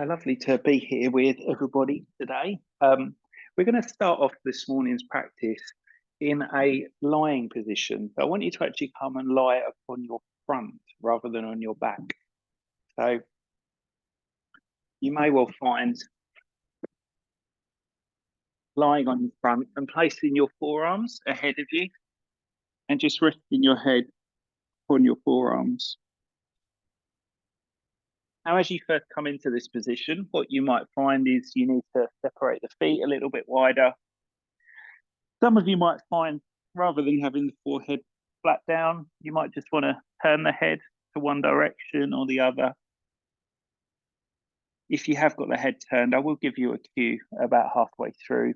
Lovely to be here with everybody today. We're going to start off this morning's practice in a lying position. So I want you to actually come and lie upon your front rather than on your back. So you may well find lying on your front and placing your forearms ahead of you and just resting your head on your forearms. Now, as you first come into this position, what you might find is you need to separate the feet a little bit wider. Some of you might find rather than having the forehead flat down, you might just want to turn the head to one direction or the other. If you have got the head turned, I will give you a cue about halfway through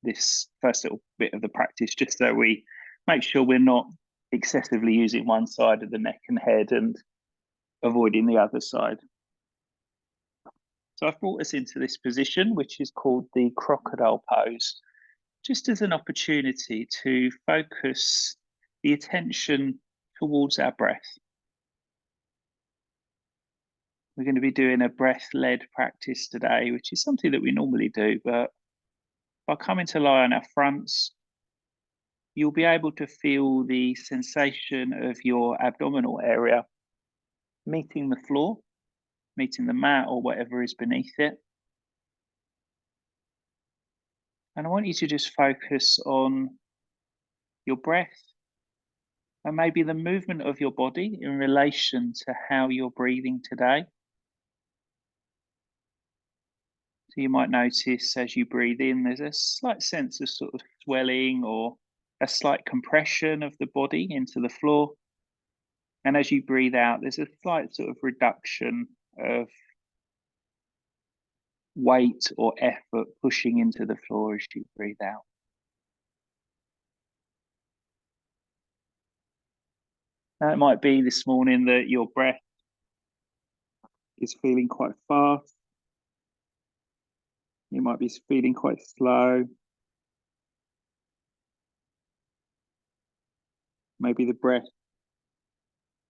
this first little bit of the practice, just so we make sure we're not excessively using one side of the neck and head and avoiding the other side. So I've brought us into this position, which is called the crocodile pose, just as an opportunity to focus the attention towards our breath. We're going to be doing a breath-led practice today, which is something that we normally do, but by coming to lie on our fronts, you'll be able to feel the sensation of your abdominal area meeting the floor, meeting the mat or whatever is beneath it. And I want you to just focus on your breath and maybe the movement of your body in relation to how you're breathing today. So you might notice as you breathe in, there's a slight sense of sort of swelling or a slight compression of the body into the floor. And as you breathe out, there's a slight sort of reduction of weight or effort pushing into the floor as you breathe out. Now, it might be this morning that your breath is feeling quite fast. You might be feeling quite slow. Maybe the breath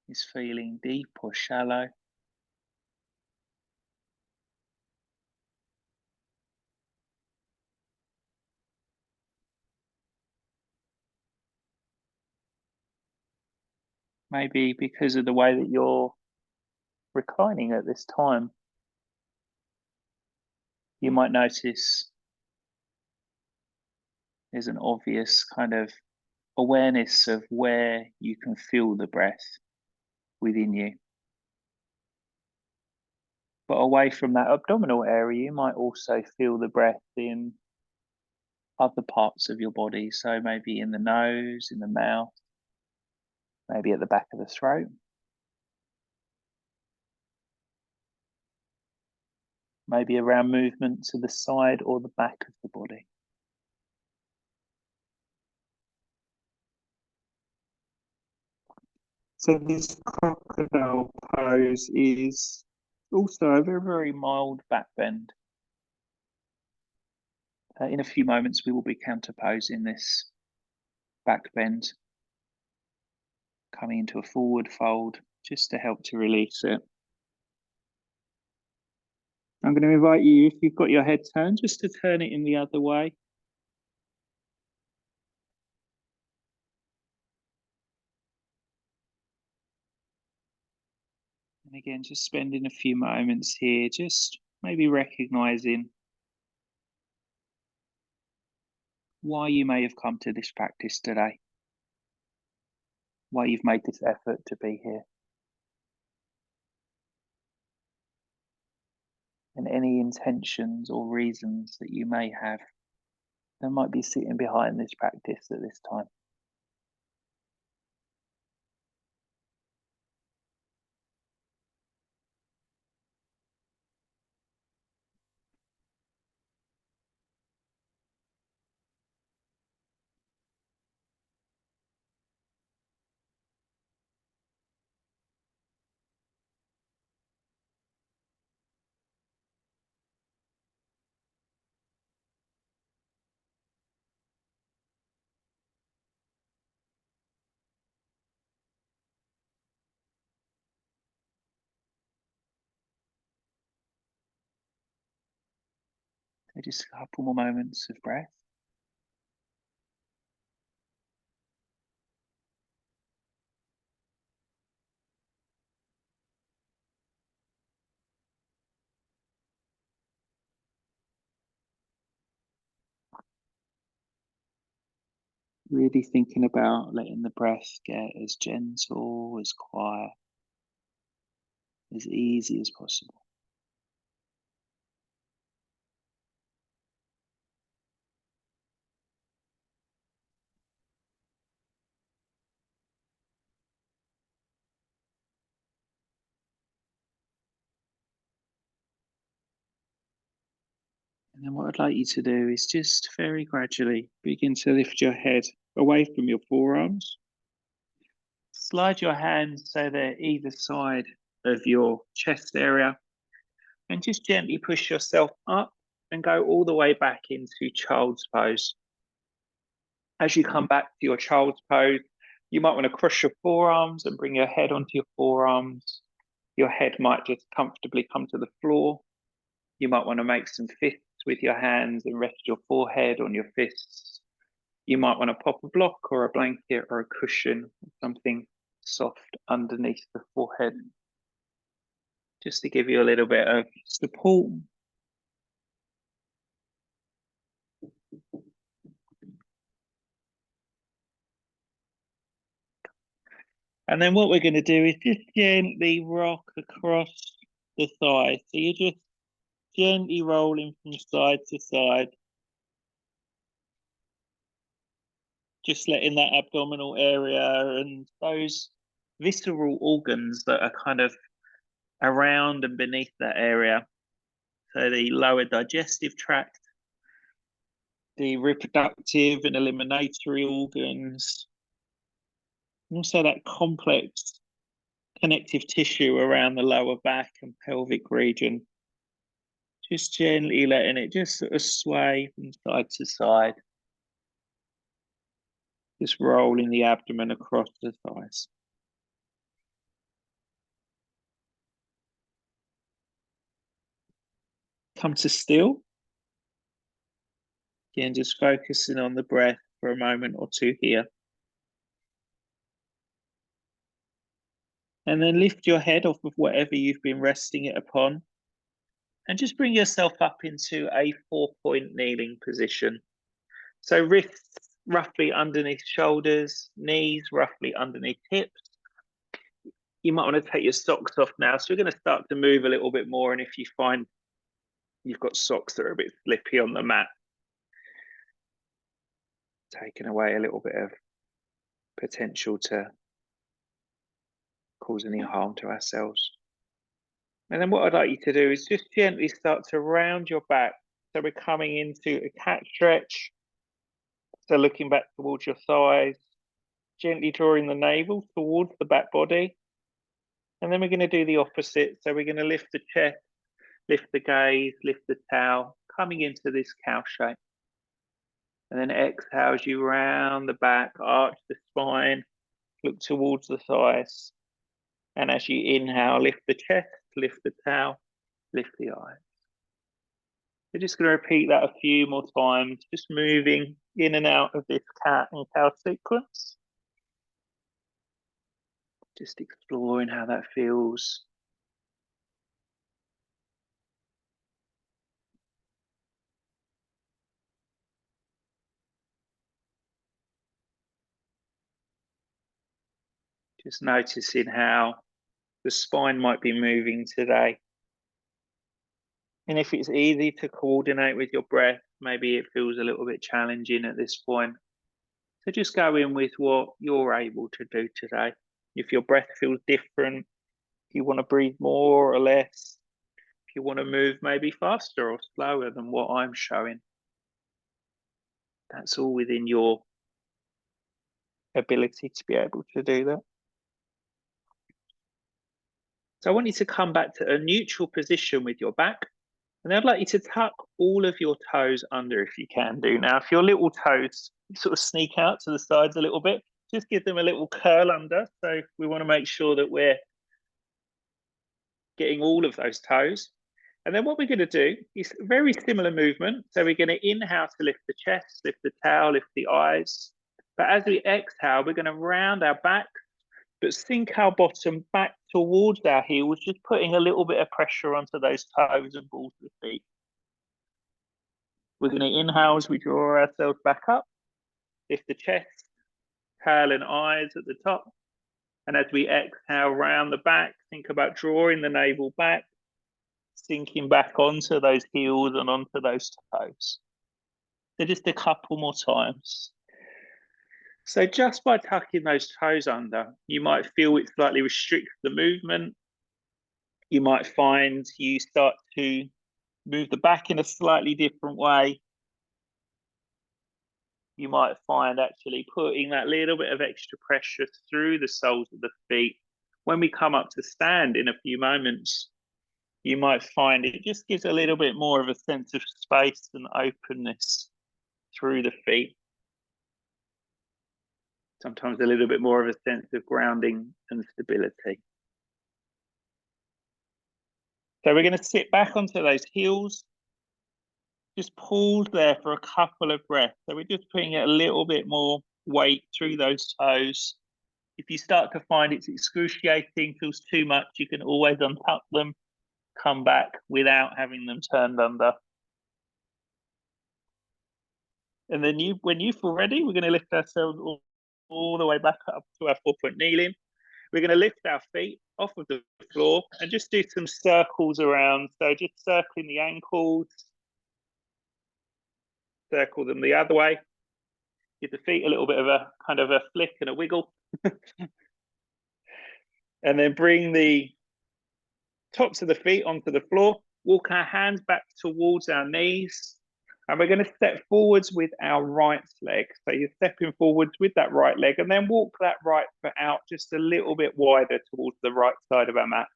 is feeling deep or shallow. Maybe because of the way that you're reclining at this time, you might notice there's an obvious kind of awareness of where you can feel the breath within you. But away from that abdominal area, you might also feel the breath in other parts of your body. So maybe in the nose, in the mouth, maybe at the back of the throat. Maybe around movement to the side or the back of the body. So this crocodile pose is also a very, very mild back bend. In a few moments, we will be counterposing this back bend, coming into a forward fold, just to help to release it. I'm going to invite you, if you've got your head turned, just to turn it in the other way. And again, just spending a few moments here, just maybe recognizing why you may have come to this practice today, why you've made this effort to be here, and any intentions or reasons that you may have that might be sitting behind this practice at this time. So just a couple more moments of breath. Really thinking about letting the breath get as gentle, as quiet, as easy as possible. And then what I'd like you to do is just very gradually begin to lift your head away from your forearms. Slide your hands so they're either side of your chest area, and just gently push yourself up and go all the way back into child's pose. As you come back to your child's pose, you might want to cross your forearms and bring your head onto your forearms. Your head might just comfortably come to the floor. You might want to make some fists with your hands and rest your forehead on your fists. You might want to pop a block or a blanket or a cushion, something soft underneath the forehead, just to give you a little bit of support. And then what we're going to do is just gently rock across the thigh. So you're just gently rolling from side to side, just letting that abdominal area and those visceral organs that are kind of around and beneath that area. So the lower digestive tract, the reproductive and eliminatory organs, and also that complex connective tissue around the lower back and pelvic region. Just gently letting it just sort of sway from side to side. Just rolling the abdomen across the thighs. Come to still. Again, just focusing on the breath for a moment or two here. And then lift your head off of whatever you've been resting it upon. And just bring yourself up into a 4-point kneeling position. So wrists roughly underneath shoulders, knees roughly underneath hips. You might want to take your socks off now. So we're going to start to move a little bit more. And if you find you've got socks that are a bit slippy on the mat, taking away a little bit of potential to cause any harm to ourselves. And then what I'd like you to do is just gently start to round your back. So we're coming into a cat stretch. So looking back towards your thighs, gently drawing the navel towards the back body. And then we're going to do the opposite. So we're going to lift the chest, lift the gaze, lift the tail, coming into this cow shape. And then exhale as you round the back, arch the spine, look towards the thighs. And as you inhale, lift the chest, lift the tail, lift the eyes. We're just going to repeat that a few more times, just moving in and out of this cat and cow sequence. Just exploring how that feels. Just noticing how the spine might be moving today. And if it's easy to coordinate with your breath, maybe it feels a little bit challenging at this point. So just go in with what you're able to do today. If your breath feels different, if you want to breathe more or less, if you want to move maybe faster or slower than what I'm showing, that's all within your ability to be able to do that. So I want you to come back to a neutral position with your back. And I'd like you to tuck all of your toes under if you can do. Now, if your little toes sort of sneak out to the sides a little bit, just give them a little curl under. So we want to make sure that we're getting all of those toes. And then what we're going to do is a very similar movement. So we're going to inhale to lift the chest, lift the tail, lift the eyes. But as we exhale, we're going to round our back, but sink our bottom back towards our heels, just putting a little bit of pressure onto those toes and balls of the feet. We're going to inhale as we draw ourselves back up, lift the chest, tail and eyes at the top. And as we exhale, round the back, think about drawing the navel back, sinking back onto those heels and onto those toes. So just a couple more times. So just by tucking those toes under, you might feel it slightly restricts the movement. You might find you start to move the back in a slightly different way. You might find actually putting that little bit of extra pressure through the soles of the feet. When we come up to stand in a few moments, you might find it just gives a little bit more of a sense of space and openness through the feet. Sometimes a little bit more of a sense of grounding and stability. So we're going to sit back onto those heels. Just pause there for a couple of breaths. So we're just putting a little bit more weight through those toes. If you start to find it's excruciating, feels too much, you can always untuck them, come back without having them turned under. And then when you feel ready, we're going to lift ourselves all the way back up to our 4-point kneeling. We're going to lift our feet off of the floor and just do some circles around. So just circling the ankles, circle them the other way. Give the feet a little bit of a kind of a flick and a wiggle. And then bring the tops of the feet onto the floor. Walk our hands back towards our knees. And we're going to step forwards with our right leg. So you're stepping forwards with that right leg and then walk that right foot out just a little bit wider towards the right side of our mat.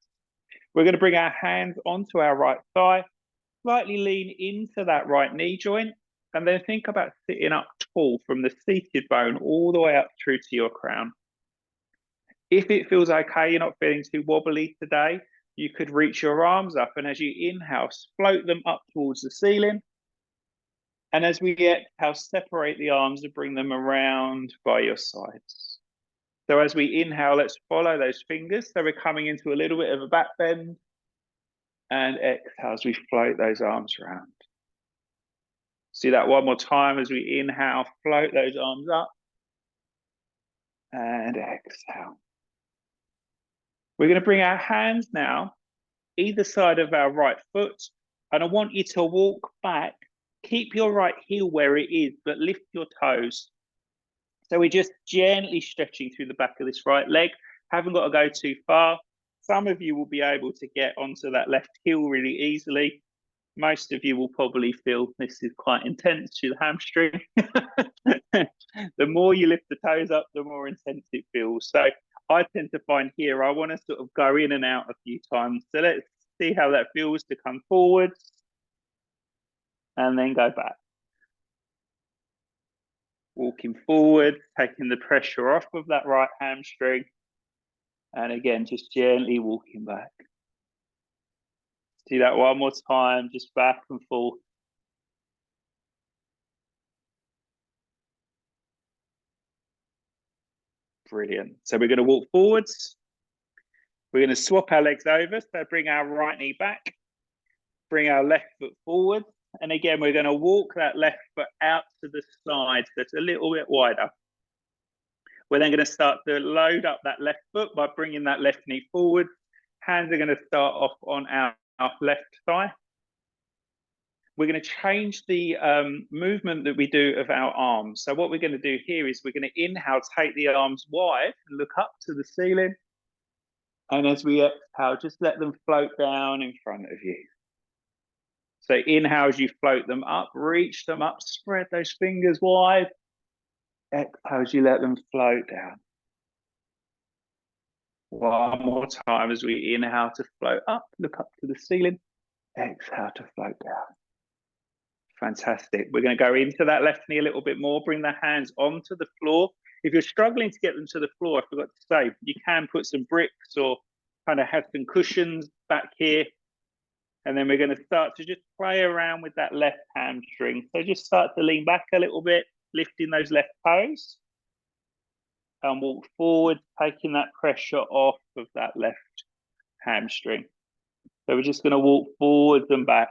We're going to bring our hands onto our right thigh, slightly lean into that right knee joint, and then think about sitting up tall from the seated bone all the way up through to your crown. If it feels okay, you're not feeling too wobbly today, you could reach your arms up and as you inhale, float them up towards the ceiling. And as we exhale, separate the arms and bring them around by your sides. So as we inhale, let's follow those fingers. So we're coming into a little bit of a back bend. And exhale as we float those arms around. See that one more time as we inhale, float those arms up. And exhale. We're going to bring our hands now either side of our right foot. And I want you to walk back. Keep your right heel where it is, but lift your toes. So we're just gently stretching through the back of this right leg. Haven't got to go too far. Some of you will be able to get onto that left heel really easily. Most of you will probably feel this is quite intense to the hamstring. The more you lift the toes up, the more intense it feels. So I tend to find here, I want to sort of go in and out a few times. So let's see how that feels to come forwards and then go back. Walking forward, taking the pressure off of that right hamstring. And again, just gently walking back. Do that one more time, just back and forth. Brilliant. So we're going to walk forwards. We're going to swap our legs over. So bring our right knee back. Bring our left foot forward. And again, we're going to walk that left foot out to the side. So it's a little bit wider. We're then going to start to load up that left foot by bringing that left knee forward. Hands are going to start off on our left thigh. We're going to change the movement that we do of our arms. So what we're going to do here is we're going to inhale, take the arms wide and look up to the ceiling. And as we exhale, just let them float down in front of you. So inhale as you float them up, reach them up, spread those fingers wide. Exhale as you let them float down. One more time as we inhale to float up, look up to the ceiling. Exhale to float down. Fantastic. We're going to go into that left knee a little bit more, bring the hands onto the floor. If you're struggling to get them to the floor, I forgot to say, you can put some bricks or kind of have some cushions back here. And then we're going to start to just play around with that left hamstring. So just start to lean back a little bit, lifting those left toes. And walk forward, taking that pressure off of that left hamstring. So we're just going to walk forwards and back.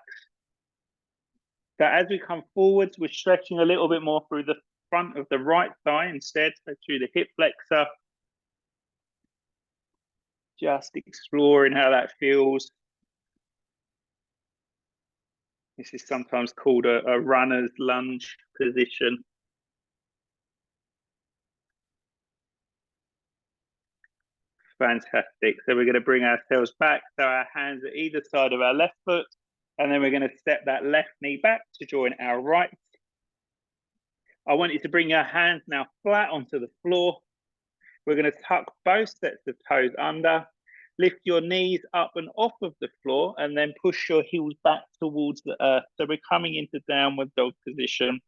So as we come forwards, we're stretching a little bit more through the front of the right thigh instead, so through the hip flexor. Just exploring how that feels. This is sometimes called a runner's lunge position. Fantastic. So we're going to bring ourselves back. So our hands at either side of our left foot. And then we're going to step that left knee back to join our right. I want you to bring your hands now flat onto the floor. We're going to tuck both sets of toes under. Lift your knees up and off of the floor and then push your heels back towards the earth. So we're coming into downward dog position.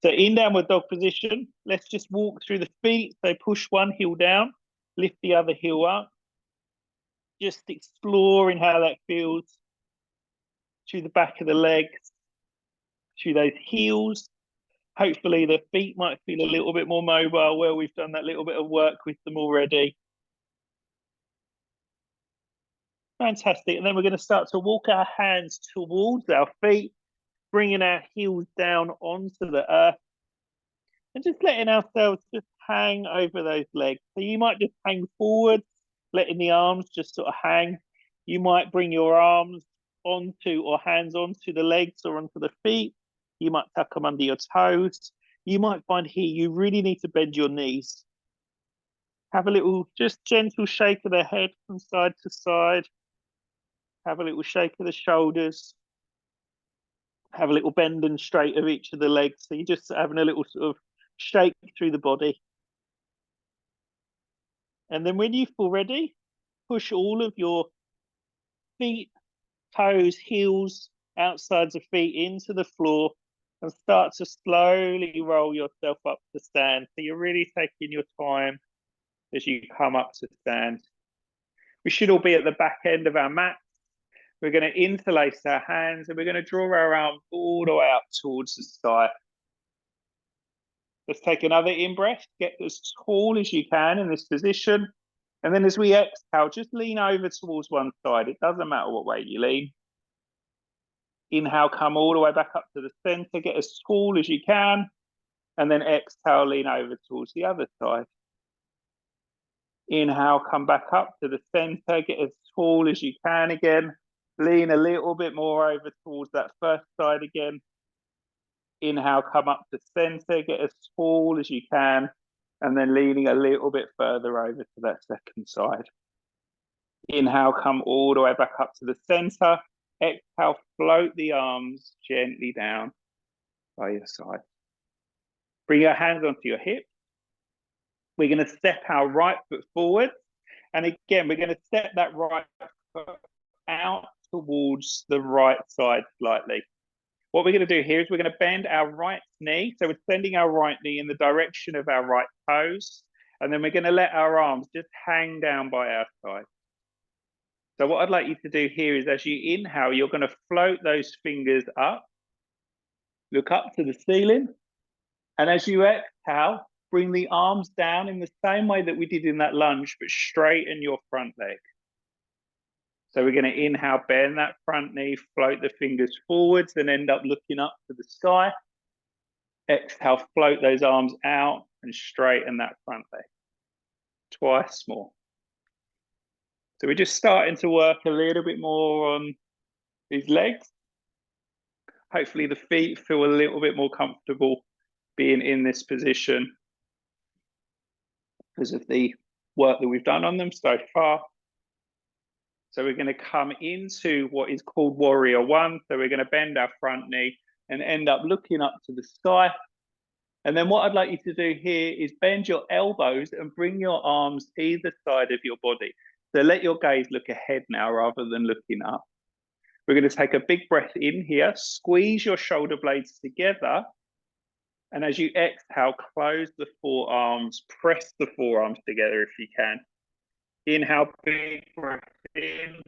So in downward dog position, let's just walk through the feet. So push one heel down, lift the other heel up. Just exploring how that feels through the back of the legs, through those heels. Hopefully the feet might feel a little bit more mobile where we've done that little bit of work with them already. Fantastic. And then we're going to start to walk our hands towards our feet, bringing our heels down onto the earth and just letting ourselves just hang over those legs. So you might just hang forward, letting the arms just sort of hang. You might bring your arms onto or hands onto the legs or onto the feet. You might tuck them under your toes. You might find here you really need to bend your knees. Have a little just gentle shake of the head from side to side. Have a little shake of the shoulders. Have a little bend and straight of each of the legs. So you're just having a little sort of shake through the body. And then when you feel ready, push all of your feet, toes, heels, outsides of feet into the floor and start to slowly roll yourself up to stand. So you're really taking your time as you come up to stand. We should all be at the back end of our mat. We're going to interlace our hands and we're going to draw our arms all the way up towards the sky. Let's take another in-breath. Get as tall as you can in this position. And then as we exhale, just lean over towards one side. It doesn't matter what way you lean. Inhale, come all the way back up to the center. Get as tall as you can. And then exhale, lean over towards the other side. Inhale, come back up to the center. Get as tall as you can again. Lean a little bit more over towards that first side again. Inhale, come up to center, get as tall as you can, and then leaning a little bit further over to that second side. Inhale, come all the way back up to the center. Exhale, float the arms gently down by your side. Bring your hands onto your hips. We're going to step our right foot forward. And again, we're going to step that right foot out towards the right side slightly. What we're going to do here is we're going to bend our right knee. So we're sending our right knee in the direction of our right toes. And then we're going to let our arms just hang down by our side. So what I'd like you to do here is as you inhale, you're going to float those fingers up. Look up to the ceiling. And as you exhale, bring the arms down in the same way that we did in that lunge, but straighten your front leg. So we're going to inhale, bend that front knee, float the fingers forwards, and end up looking up to the sky. Exhale, float those arms out and straighten that front leg. Twice more. So we're just starting to work a little bit more on these legs. Hopefully the feet feel a little bit more comfortable being in this position because of the work that we've done on them so far. So we're going to come into what is called Warrior One. So we're going to bend our front knee and end up looking up to the sky. And then what I'd like you to do here is bend your elbows and bring your arms either side of your body. So let your gaze look ahead now rather than looking up. We're going to take a big breath in here, squeeze your shoulder blades together. And as you exhale, close the forearms, press the forearms together if you can. Inhale, big breath in.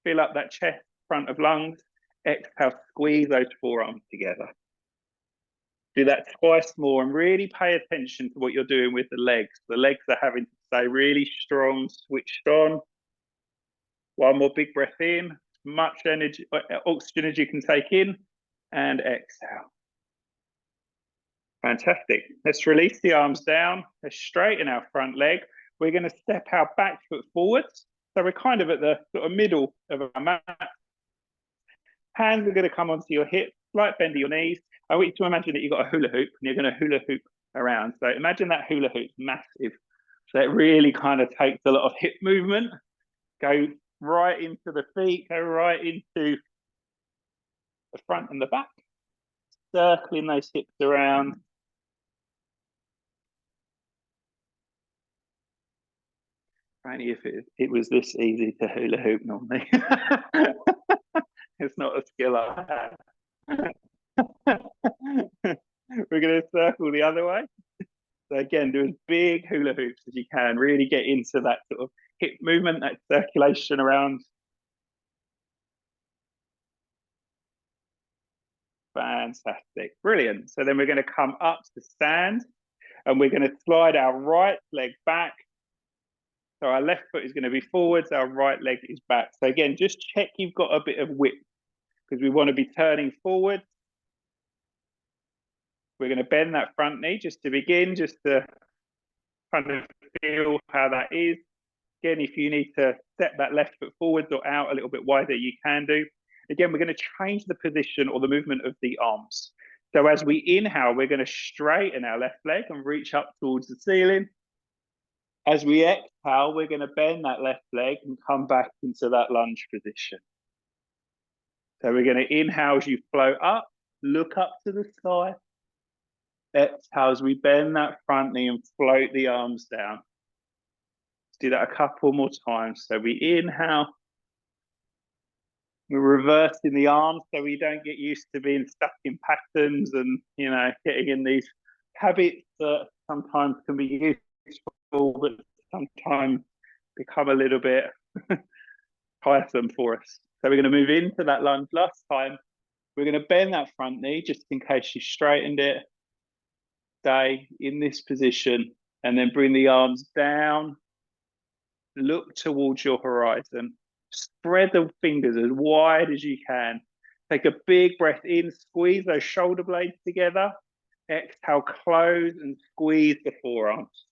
Fill up that chest front of lungs. Exhale, squeeze those forearms together. Do that twice more and really pay attention to what you're doing with the legs. The legs are having to stay really strong, switched on. One more big breath in, much energy, oxygen as you can take in, and exhale. Fantastic. Let's release the arms down. Let's straighten our front leg. We're going to step our back foot forwards. So we're kind of at the sort of middle of our mat. Hands are going to come onto your hips, slight bend of your knees. I want you to imagine that you've got a hula hoop and you're going to hula hoop around. So imagine that hula hoop massive. So it really kind of takes a lot of hip movement. Go right into the feet, go right into the front and the back. Circling those hips around. Only if it was this easy to hula hoop normally. It's not a skill I have. We're going to circle the other way. So again, do as big hula hoops as you can. Really get into that sort of hip movement, that circulation around. Fantastic. Brilliant. So then we're going to come up to stand and we're going to slide our right leg back. So our left foot is going to be forwards, our right leg is back. So again, just check you've got a bit of width because we want to be turning forward. We're going to bend that front knee just to begin, just to kind of feel how that is. Again, if you need to step that left foot forwards or out a little bit wider, you can do. Again, we're going to change the position or the movement of the arms. So as we inhale, we're going to straighten our left leg and reach up towards the ceiling. As we exhale, we're going to bend that left leg and come back into that lunge position. So we're going to inhale as you float up, look up to the sky. Exhale as we bend that front knee and float the arms down. Let's do that a couple more times. So we inhale. We're reversing the arms so we don't get used to being stuck in patterns and, you know, getting in these habits that sometimes can be useful, but sometimes become a little bit tiresome for us. So we're going to move into that lunge last time. We're going to bend that front knee just in case you straightened it. Stay in this position and then bring the arms down. Look towards your horizon. Spread the fingers as wide as you can. Take a big breath in, squeeze those shoulder blades together. Exhale, close and squeeze the forearms.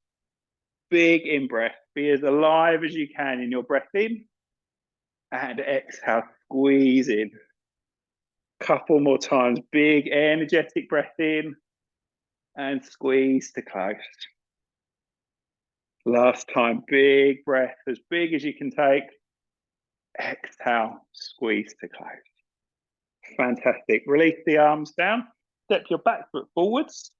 Big in breath. Be as alive as you can in your breath in. And exhale, squeeze in. Couple more times. Big energetic breath in. And squeeze to close. Last time, big breath, as big as you can take. Exhale, squeeze to close. Fantastic. Release the arms down. Step your back foot forwards.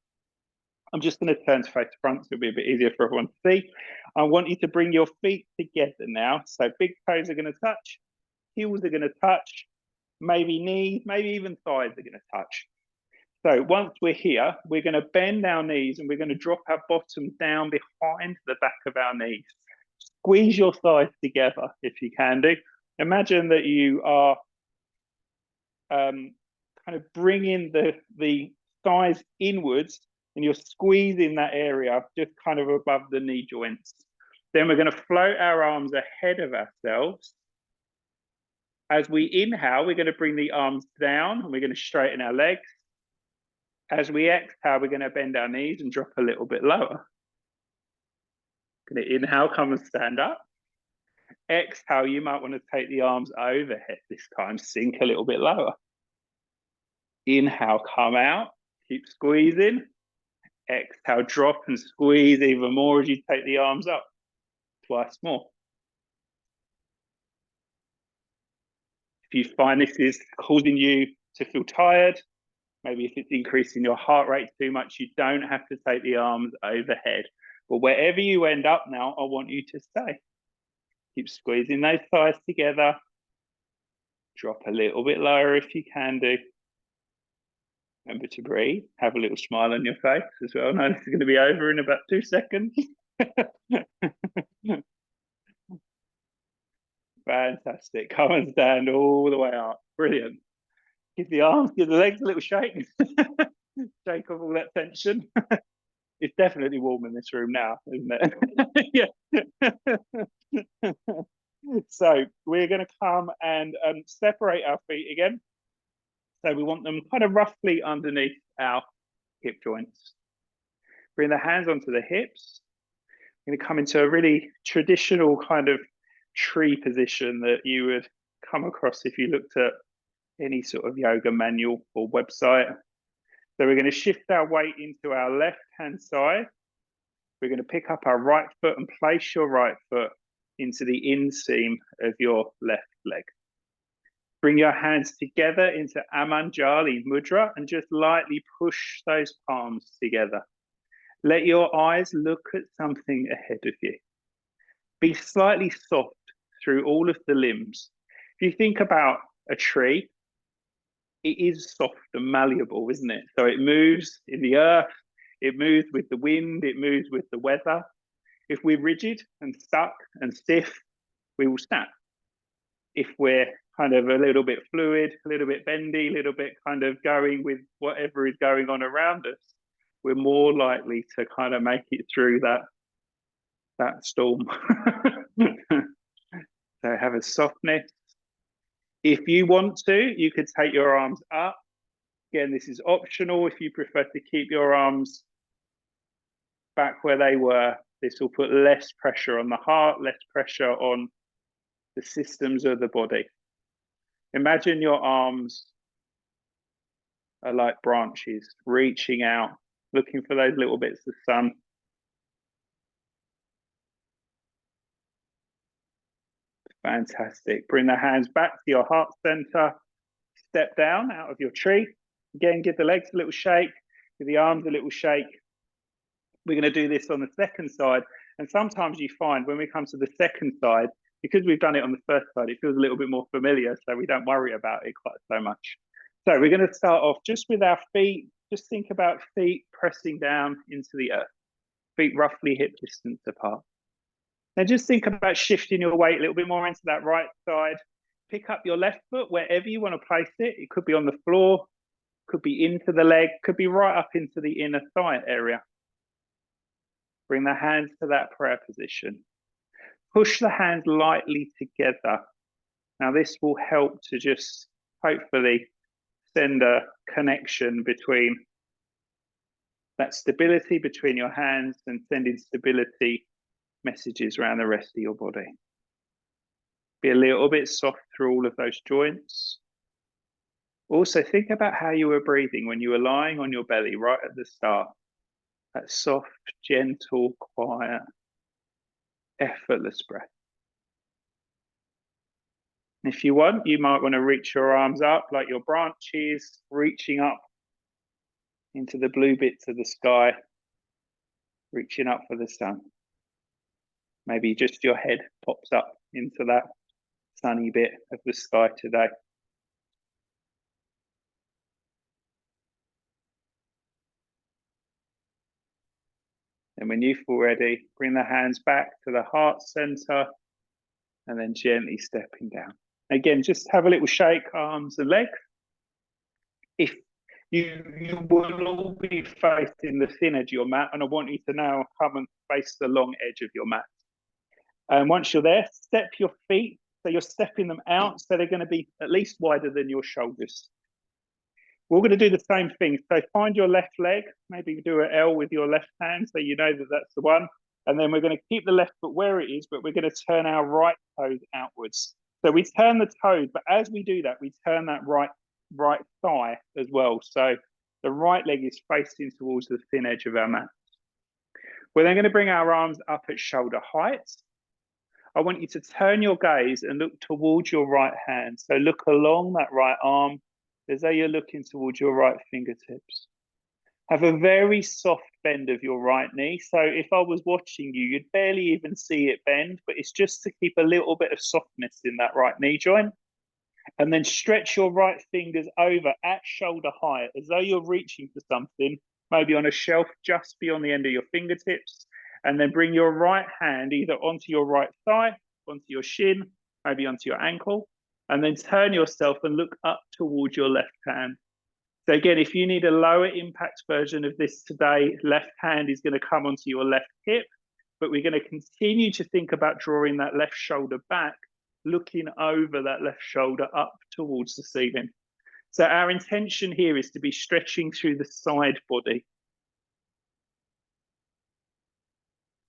I'm just going to turn to face front so it'll be a bit easier for everyone to see. I want you to bring your feet together now. So big toes are going to touch. Heels are going to touch. Maybe knees, maybe even thighs are going to touch. So once we're here, we're going to bend our knees and we're going to drop our bottom down behind the back of our knees. Squeeze your thighs together if you can do. Imagine that you are kind of bringing the thighs inwards and you're squeezing that area just kind of above the knee joints. Then we're going to float our arms ahead of ourselves. As we inhale, we're going to bring the arms down and we're going to straighten our legs. As we exhale, we're going to bend our knees and drop a little bit lower. Going to inhale, come and stand up. Exhale, you might want to take the arms overhead this time, sink a little bit lower. Inhale, come out, keep squeezing. Exhale, drop and squeeze even more as you take the arms up. Twice more. If you find this is causing you to feel tired, maybe if it's increasing your heart rate too much, you don't have to take the arms overhead. But wherever you end up now, I want you to stay. Keep squeezing those thighs together. Drop a little bit lower if you can do. Remember to breathe. Have a little smile on your face as well. Now this is going to be over in about 2 seconds. Fantastic. Come and stand all the way up. Brilliant. Give the arms, give the legs a little shake. Shake off all that tension. It's definitely warm in this room now, isn't it? Yeah. So we're going to come and separate our feet again. So we want them kind of roughly underneath our hip joints. Bring the hands onto the hips. We're going to come into a really traditional kind of tree position that you would come across if you looked at any sort of yoga manual or website. So we're going to shift our weight into our left-hand side. We're going to pick up our right foot and place your right foot into the inseam of your left leg. Bring your hands together into Amanjali Mudra and just lightly push those palms together. Let your eyes look at something ahead of you. Be slightly soft through all of the limbs. If you think about a tree, it is soft and malleable, isn't it? So it moves in the earth, it moves with the wind, it moves with the weather. If we're rigid and stuck and stiff, we will snap. If we're kind of a little bit fluid, a little bit bendy, a little bit kind of going with whatever is going on around us, we're more likely to kind of make it through that storm. So have a softness. If you want to, you could take your arms up. Again, this is optional. If you prefer to keep your arms back where they were, this will put less pressure on the heart, less pressure on the systems of the body. Imagine your arms are like branches reaching out, looking for those little bits of sun. Fantastic. Bring the hands back to your heart center. Step down out of your tree. Again, give the legs a little shake, give the arms a little shake. We're going to do this on the second side. And sometimes you find when we come to the second side, because we've done it on the first side, it feels a little bit more familiar, so we don't worry about it quite so much. So we're going to start off just with our feet. Just think about feet pressing down into the earth, feet roughly hip distance apart. Now just think about shifting your weight a little bit more into that right side. Pick up your left foot wherever you want to place it. It could be on the floor, could be into the leg, could be right up into the inner thigh area. Bring the hands to that prayer position. Push the hands lightly together. Now this will help to just hopefully send a connection between that stability between your hands and sending stability messages around the rest of your body. Be a little bit soft through all of those joints. Also think about how you were breathing when you were lying on your belly right at the start. That soft, gentle, quiet, effortless breath. If you want, you might want to reach your arms up like your branches, reaching up into the blue bits of the sky, reaching up for the sun. Maybe just your head pops up into that sunny bit of the sky today. And when you feel ready, bring the hands back to the heart center and then gently stepping down. Again, just have a little shake, arms and legs. If you will all be facing the thin edge of your mat, and I want you to now come and face the long edge of your mat. And once you're there, step your feet, so you're stepping them out, so they're going to be at least wider than your shoulders. We're going to do the same thing. So find your left leg, maybe do an L with your left hand so you know that that's the one. And then we're going to keep the left foot where it is, but we're going to turn our right toes outwards. So we turn the toes, but as we do that, we turn that right thigh as well. So the right leg is facing towards the thin edge of our mat. We're then going to bring our arms up at shoulder height. I want you to turn your gaze and look towards your right hand. So look along that right arm as though you're looking towards your right fingertips. Have a very soft bend of your right knee. So if I was watching you, you'd barely even see it bend, but it's just to keep a little bit of softness in that right knee joint. And then stretch your right fingers over at shoulder height as though you're reaching for something, maybe on a shelf just beyond the end of your fingertips. And then bring your right hand either onto your right thigh, onto your shin, maybe onto your ankle, and then turn yourself and look up towards your left hand. So again, if you need a lower impact version of this today, left hand is going to come onto your left hip, but we're going to continue to think about drawing that left shoulder back, looking over that left shoulder up towards the ceiling. So our intention here is to be stretching through the side body.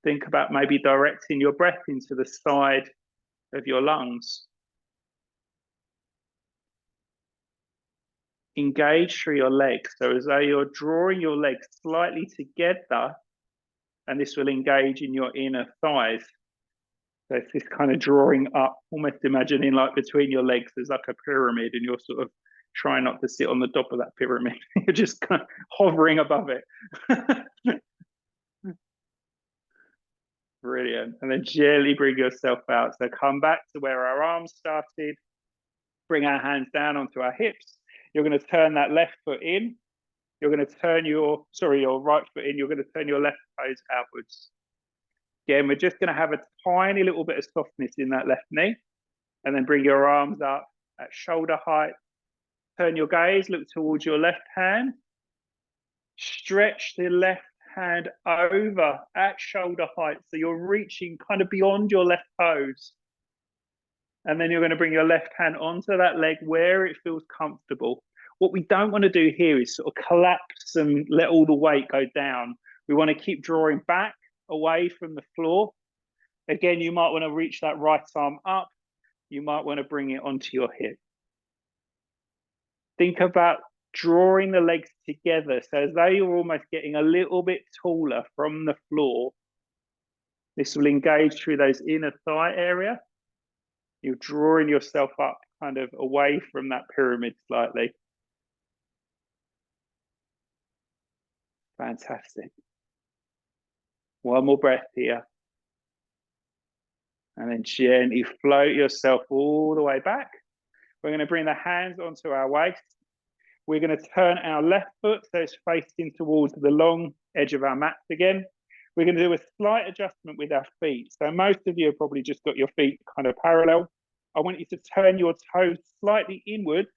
Think about maybe directing your breath into the side of your lungs. Engage through your legs. So as though you're drawing your legs slightly together, and this will engage in your inner thighs. So it's this kind of drawing up, almost imagining like between your legs, there's like a pyramid and you're sort of trying not to sit on the top of that pyramid. You're just kind of hovering above it. Brilliant. And then gently bring yourself out. So come back to where our arms started. Bring our hands down onto our hips. You're going to turn that left foot in. You're going to turn your right foot in. You're going to turn your left toes outwards. Again, we're just going to have a tiny little bit of softness in that left knee. And then bring your arms up at shoulder height. Turn your gaze, look towards your left hand. Stretch the left hand over at shoulder height. So you're reaching kind of beyond your left toes. And then you're going to bring your left hand onto that leg where it feels comfortable. What we don't want to do here is sort of collapse and let all the weight go down. We want to keep drawing back away from the floor. Again, you might want to reach that right arm up. You might want to bring it onto your hip. Think about drawing the legs together. So as though you're almost getting a little bit taller from the floor. This will engage through those inner thigh area. You're drawing yourself up kind of away from that pyramid slightly. Fantastic. One more breath here. And then gently float yourself all the way back. We're going to bring the hands onto our waist. We're going to turn our left foot so it's facing towards the long edge of our mat again. We're going to do a slight adjustment with our feet. So most of you have probably just got your feet kind of parallel. I want you to turn your toes slightly inward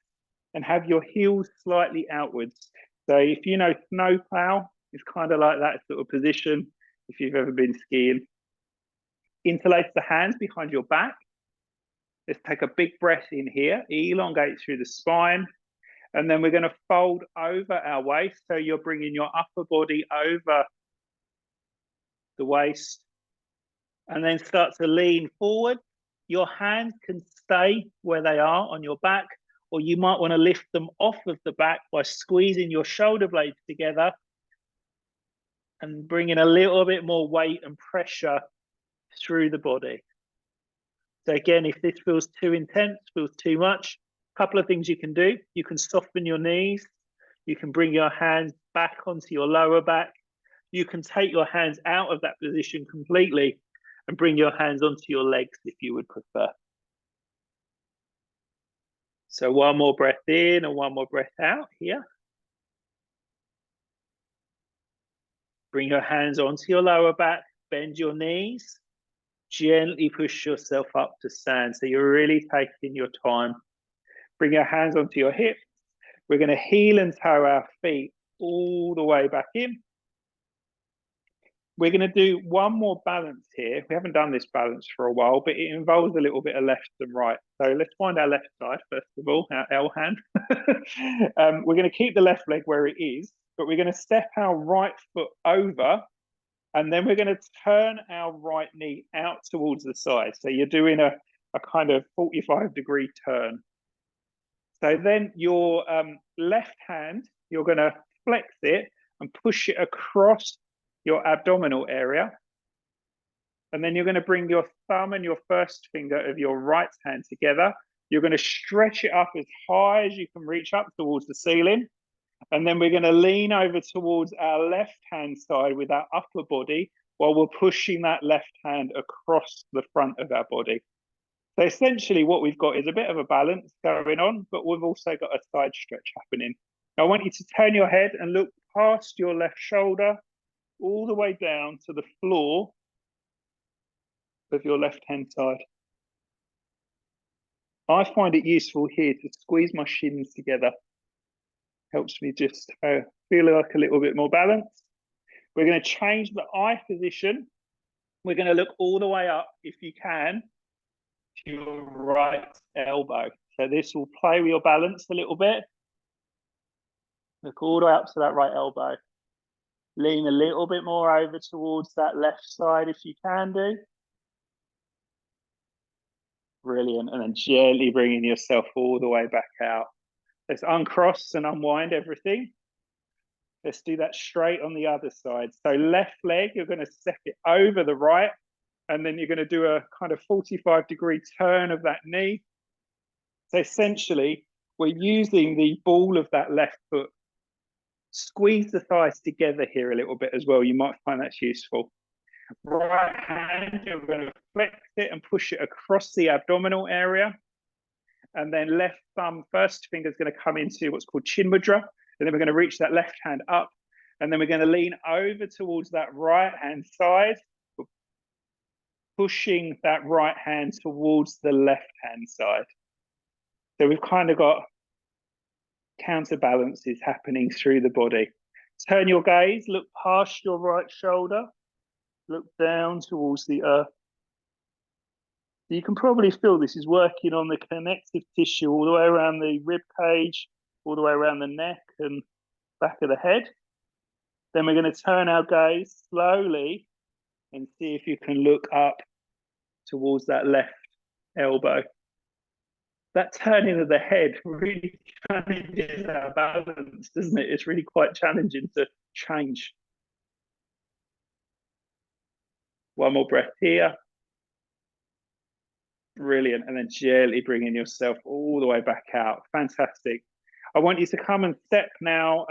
and have your heels slightly outwards. So if you know snowplow, it's kind of like that sort of position if you've ever been skiing. Interlace the hands behind your back. Let's take a big breath in here, elongate through the spine. And then we're going to fold over our waist. So you're bringing your upper body over the waist. And then start to lean forward. Your hands can stay where they are on your back, or you might want to lift them off of the back by squeezing your shoulder blades together and bringing a little bit more weight and pressure through the body. So again, if this feels too intense, feels too much, a couple of things you can do. You can soften your knees. You can bring your hands back onto your lower back. You can take your hands out of that position completely and bring your hands onto your legs if you would prefer. So one more breath in and one more breath out here. Bring your hands onto your lower back, bend your knees, gently push yourself up to stand. So you're really taking your time. Bring your hands onto your hips. We're going to heel and toe our feet all the way back in. We're going to do one more balance here. We haven't done this balance for a while, but it involves a little bit of left and right. So let's find our left side, first of all, our L hand. We're going to keep the left leg where it is, but we're going to step our right foot over, and then we're going to turn our right knee out towards the side. So you're doing a kind of 45-degree turn. So then your left hand, you're going to flex it and push it across your abdominal area. And then you're going to bring your thumb and your first finger of your right hand together. You're going to stretch it up as high as you can reach up towards the ceiling. And then we're going to lean over towards our left hand side with our upper body while we're pushing that left hand across the front of our body. So essentially what we've got is a bit of a balance going on, but we've also got a side stretch happening. Now I want you to turn your head and look past your left shoulder all the way down to the floor of your left hand side. I find it useful here to squeeze my shins together. Helps me just feel like a little bit more balanced. We're going to change the eye position. We're going to look all the way up, if you can, to your right elbow. So this will play with your balance a little bit. Look all the way up to that right elbow. Lean a little bit more over towards that left side if you can do. Brilliant. And then gently bringing yourself all the way back out. Let's uncross and unwind everything. Let's do that straight on the other side. So left leg, you're going to step it over the right, and then you're going to do a kind of 45-degree turn of that knee. So essentially, we're using the ball of that left foot. Squeeze the thighs together here a little bit as well. You might find that's useful. Right hand, you're going to flex it and push it across the abdominal area. And then left thumb, first finger is going to come into what's called chin mudra. And then we're going to reach that left hand up. And then we're going to lean over towards that right hand side, pushing that right hand towards the left hand side. So we've kind of got counterbalances happening through the body. Turn your gaze, look past your right shoulder, look down towards the earth. You can probably feel this is working on the connective tissue all the way around the rib cage, all the way around the neck and back of the head. Then we're going to turn our gaze slowly and see if you can look up towards that left elbow. That turning of the head really challenges our balance, doesn't it? It's really quite challenging to change. One more breath here. Brilliant. And then gently bringing yourself all the way back out. Fantastic. I want you to come and step now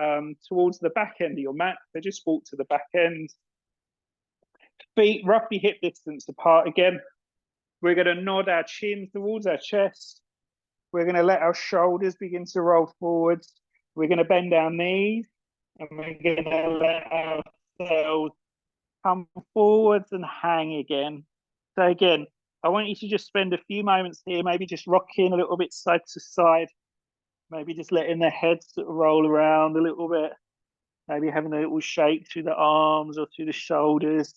towards the back end of your mat. So just walk to the back end. Feet roughly hip distance apart again. We're going to nod our chin towards our chest. We're going to let our shoulders begin to roll forwards. We're going to bend our knees. And we're going to let ourselves come forwards and hang again. So again, I want you to just spend a few moments here, maybe just rocking a little bit side to side. Maybe just letting the head sort of roll around a little bit. Maybe having a little shake through the arms or through the shoulders.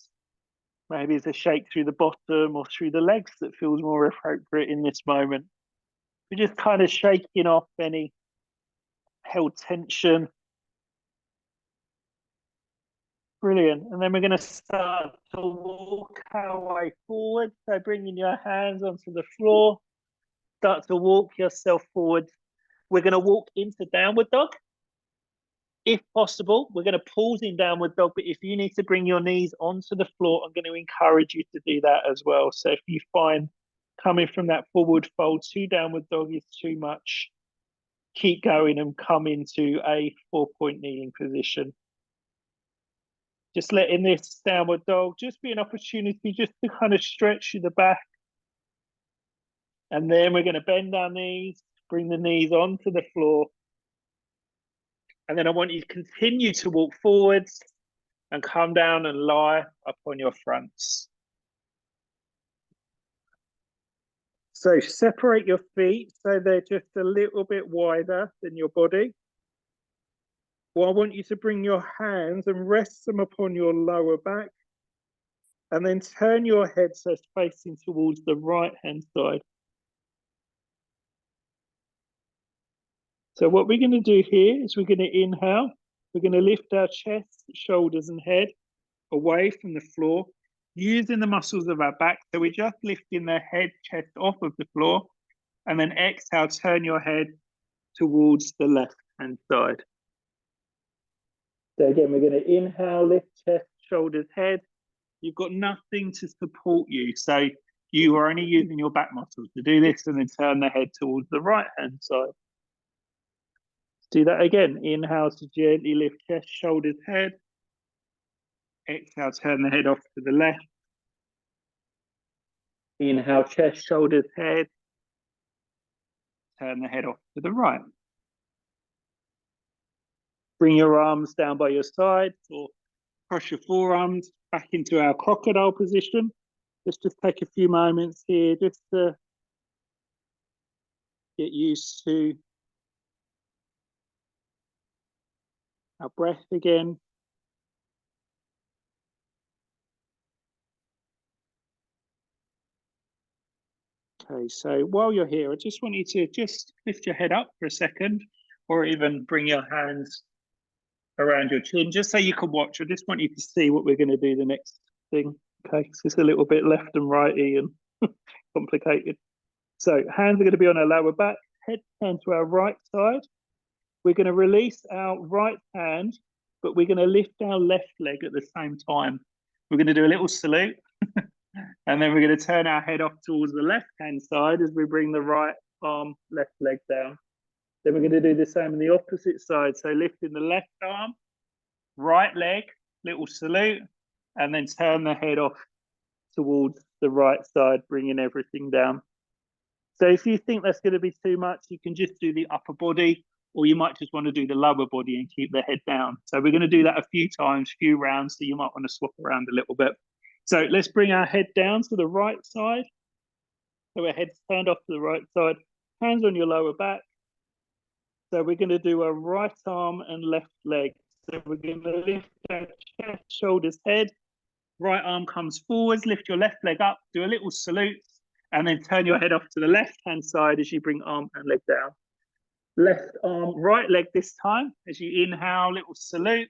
Maybe it's a shake through the bottom or through the legs that feels more appropriate in this moment. We're just kind of shaking off any held tension. Brilliant. And then we're going to start to walk our way forward. So bringing your hands onto the floor. Start to walk yourself forward. We're going to walk into downward dog. If possible, we're going to pause in downward dog, but if you need to bring your knees onto the floor, I'm going to encourage you to do that as well. So if you find coming from that forward fold to downward dog is too much, keep going and come into a 4-point kneeling position. Just letting this downward dog just be an opportunity just to kind of stretch the back. And then we're going to bend our knees, bring the knees onto the floor. And then I want you to continue to walk forwards and come down and lie up on your fronts. So separate your feet so they're just a little bit wider than your body. Well, I want you to bring your hands and rest them upon your lower back. And then turn your head so it's facing towards the right-hand side. So what we're going to do here is we're going to inhale. We're going to lift our chest, shoulders and head away from the floor, using the muscles of our back. So we're just lifting the head, chest off of the floor. And then exhale, turn your head towards the left-hand side. So again, we're going to inhale, lift chest, shoulders, head. You've got nothing to support you. So you are only using your back muscles to do this, and then turn the head towards the right-hand side. Do that again. Inhale to gently lift chest, shoulders, head. Exhale, turn the head off to the left. Inhale, chest, shoulders, head. Turn the head off to the right. Bring your arms down by your sides or cross your forearms back into our crocodile position. Let's just take a few moments here just to get used to our breath again. Okay, so while you're here, I just want you to just lift your head up for a second, or even bring your hands around your chin, just so you can watch. I just want you to see what we're going to do the next thing. Okay, so it's a little bit left and righty and complicated. So hands are going to be on our lower back, head turned to our right side. We're going to release our right hand, but we're going to lift our left leg at the same time. We're going to do a little salute. And then we're going to turn our head off towards the left-hand side as we bring the right arm, left leg down. Then we're going to do the same on the opposite side. So lifting the left arm, right leg, little salute, and then turn the head off towards the right side, bringing everything down. So if you think that's going to be too much, you can just do the upper body, or you might just want to do the lower body and keep the head down. So we're going to do that a few times, few rounds, so you might want to swap around a little bit. So let's bring our head down to the right side. So our head's turned off to the right side, hands on your lower back. So we're going to do a right arm and left leg. So we're going to lift our chest, shoulders, head. Right arm comes forwards, lift your left leg up, do a little salute, and then turn your head off to the left-hand side as you bring arm and leg down. Left arm, right leg this time. As you inhale, little salute,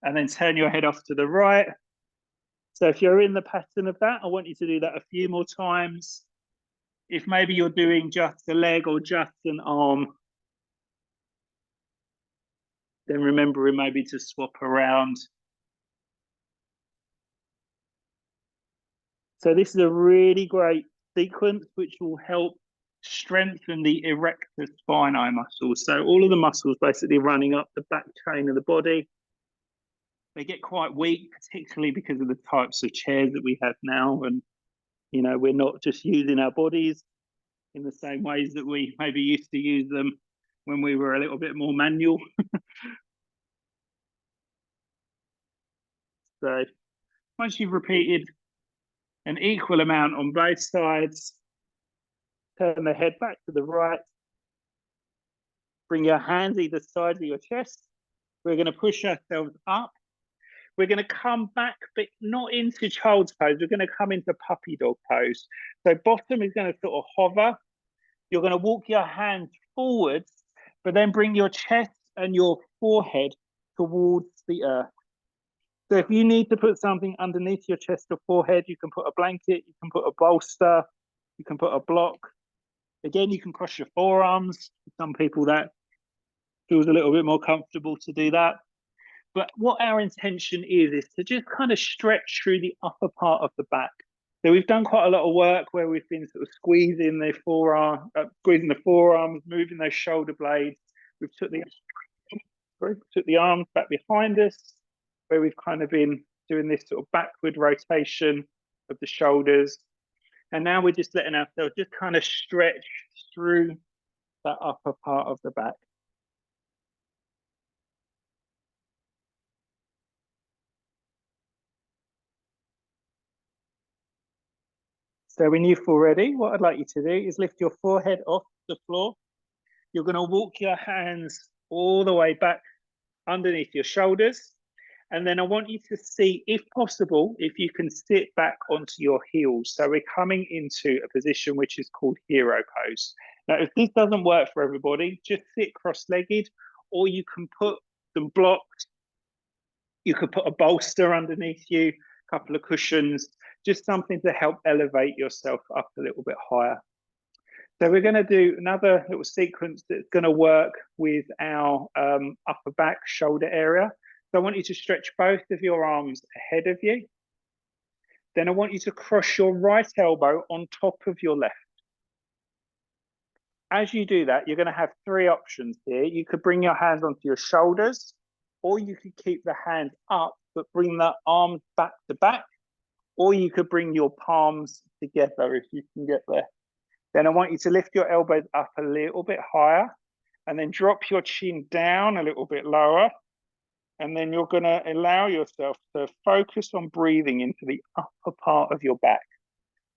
and then turn your head off to the right. So if you're in the pattern of that, I want you to do that a few more times. If maybe you're doing just a leg or just an arm, then remembering maybe to swap around. So this is a really great sequence which will help strengthen the erector spinae muscles. So all of the muscles basically running up the back chain of the body. They get quite weak, particularly because of the types of chairs that we have now. And, you know, we're not just using our bodies in the same ways that we maybe used to use them when we were a little bit more manual. So once you've repeated an equal amount on both sides, turn the head back to the right. Bring your hands either side of your chest. We're going to push ourselves up. We're going to come back, but not into child's pose. We're going to come into puppy dog pose. So bottom is going to sort of hover. You're going to walk your hands forwards, but then bring your chest and your forehead towards the earth. So if you need to put something underneath your chest or forehead, you can put a blanket, you can put a bolster, you can put a block. Again, you can cross your forearms. Some people that feels a little bit more comfortable to do that. But what our intention is to just kind of stretch through the upper part of the back. So we've done quite a lot of work where we've been sort of squeezing the forearms, moving those shoulder blades. We've took the arms back behind us, where we've kind of been doing this sort of backward rotation of the shoulders. And now we're just letting ourselves just kind of stretch through that upper part of the back. So when you feel ready, what I'd like you to do is lift your forehead off the floor. You're going to walk your hands all the way back underneath your shoulders. And then I want you to see, if possible, if you can sit back onto your heels. So we're coming into a position which is called hero pose. Now, if this doesn't work for everybody, just sit cross-legged, or you can put them blocked. You could put a bolster underneath you, a couple of cushions, just something to help elevate yourself up a little bit higher. So we're going to do another little sequence that's going to work with our upper back shoulder area. So I want you to stretch both of your arms ahead of you. Then I want you to cross your right elbow on top of your left. As you do that, you're going to have three options here. You could bring your hands onto your shoulders, or you could keep the hands up, but bring the arms back to back, or you could bring your palms together if you can get there. Then I want you to lift your elbows up a little bit higher, and then drop your chin down a little bit lower. And then you're going to allow yourself to focus on breathing into the upper part of your back.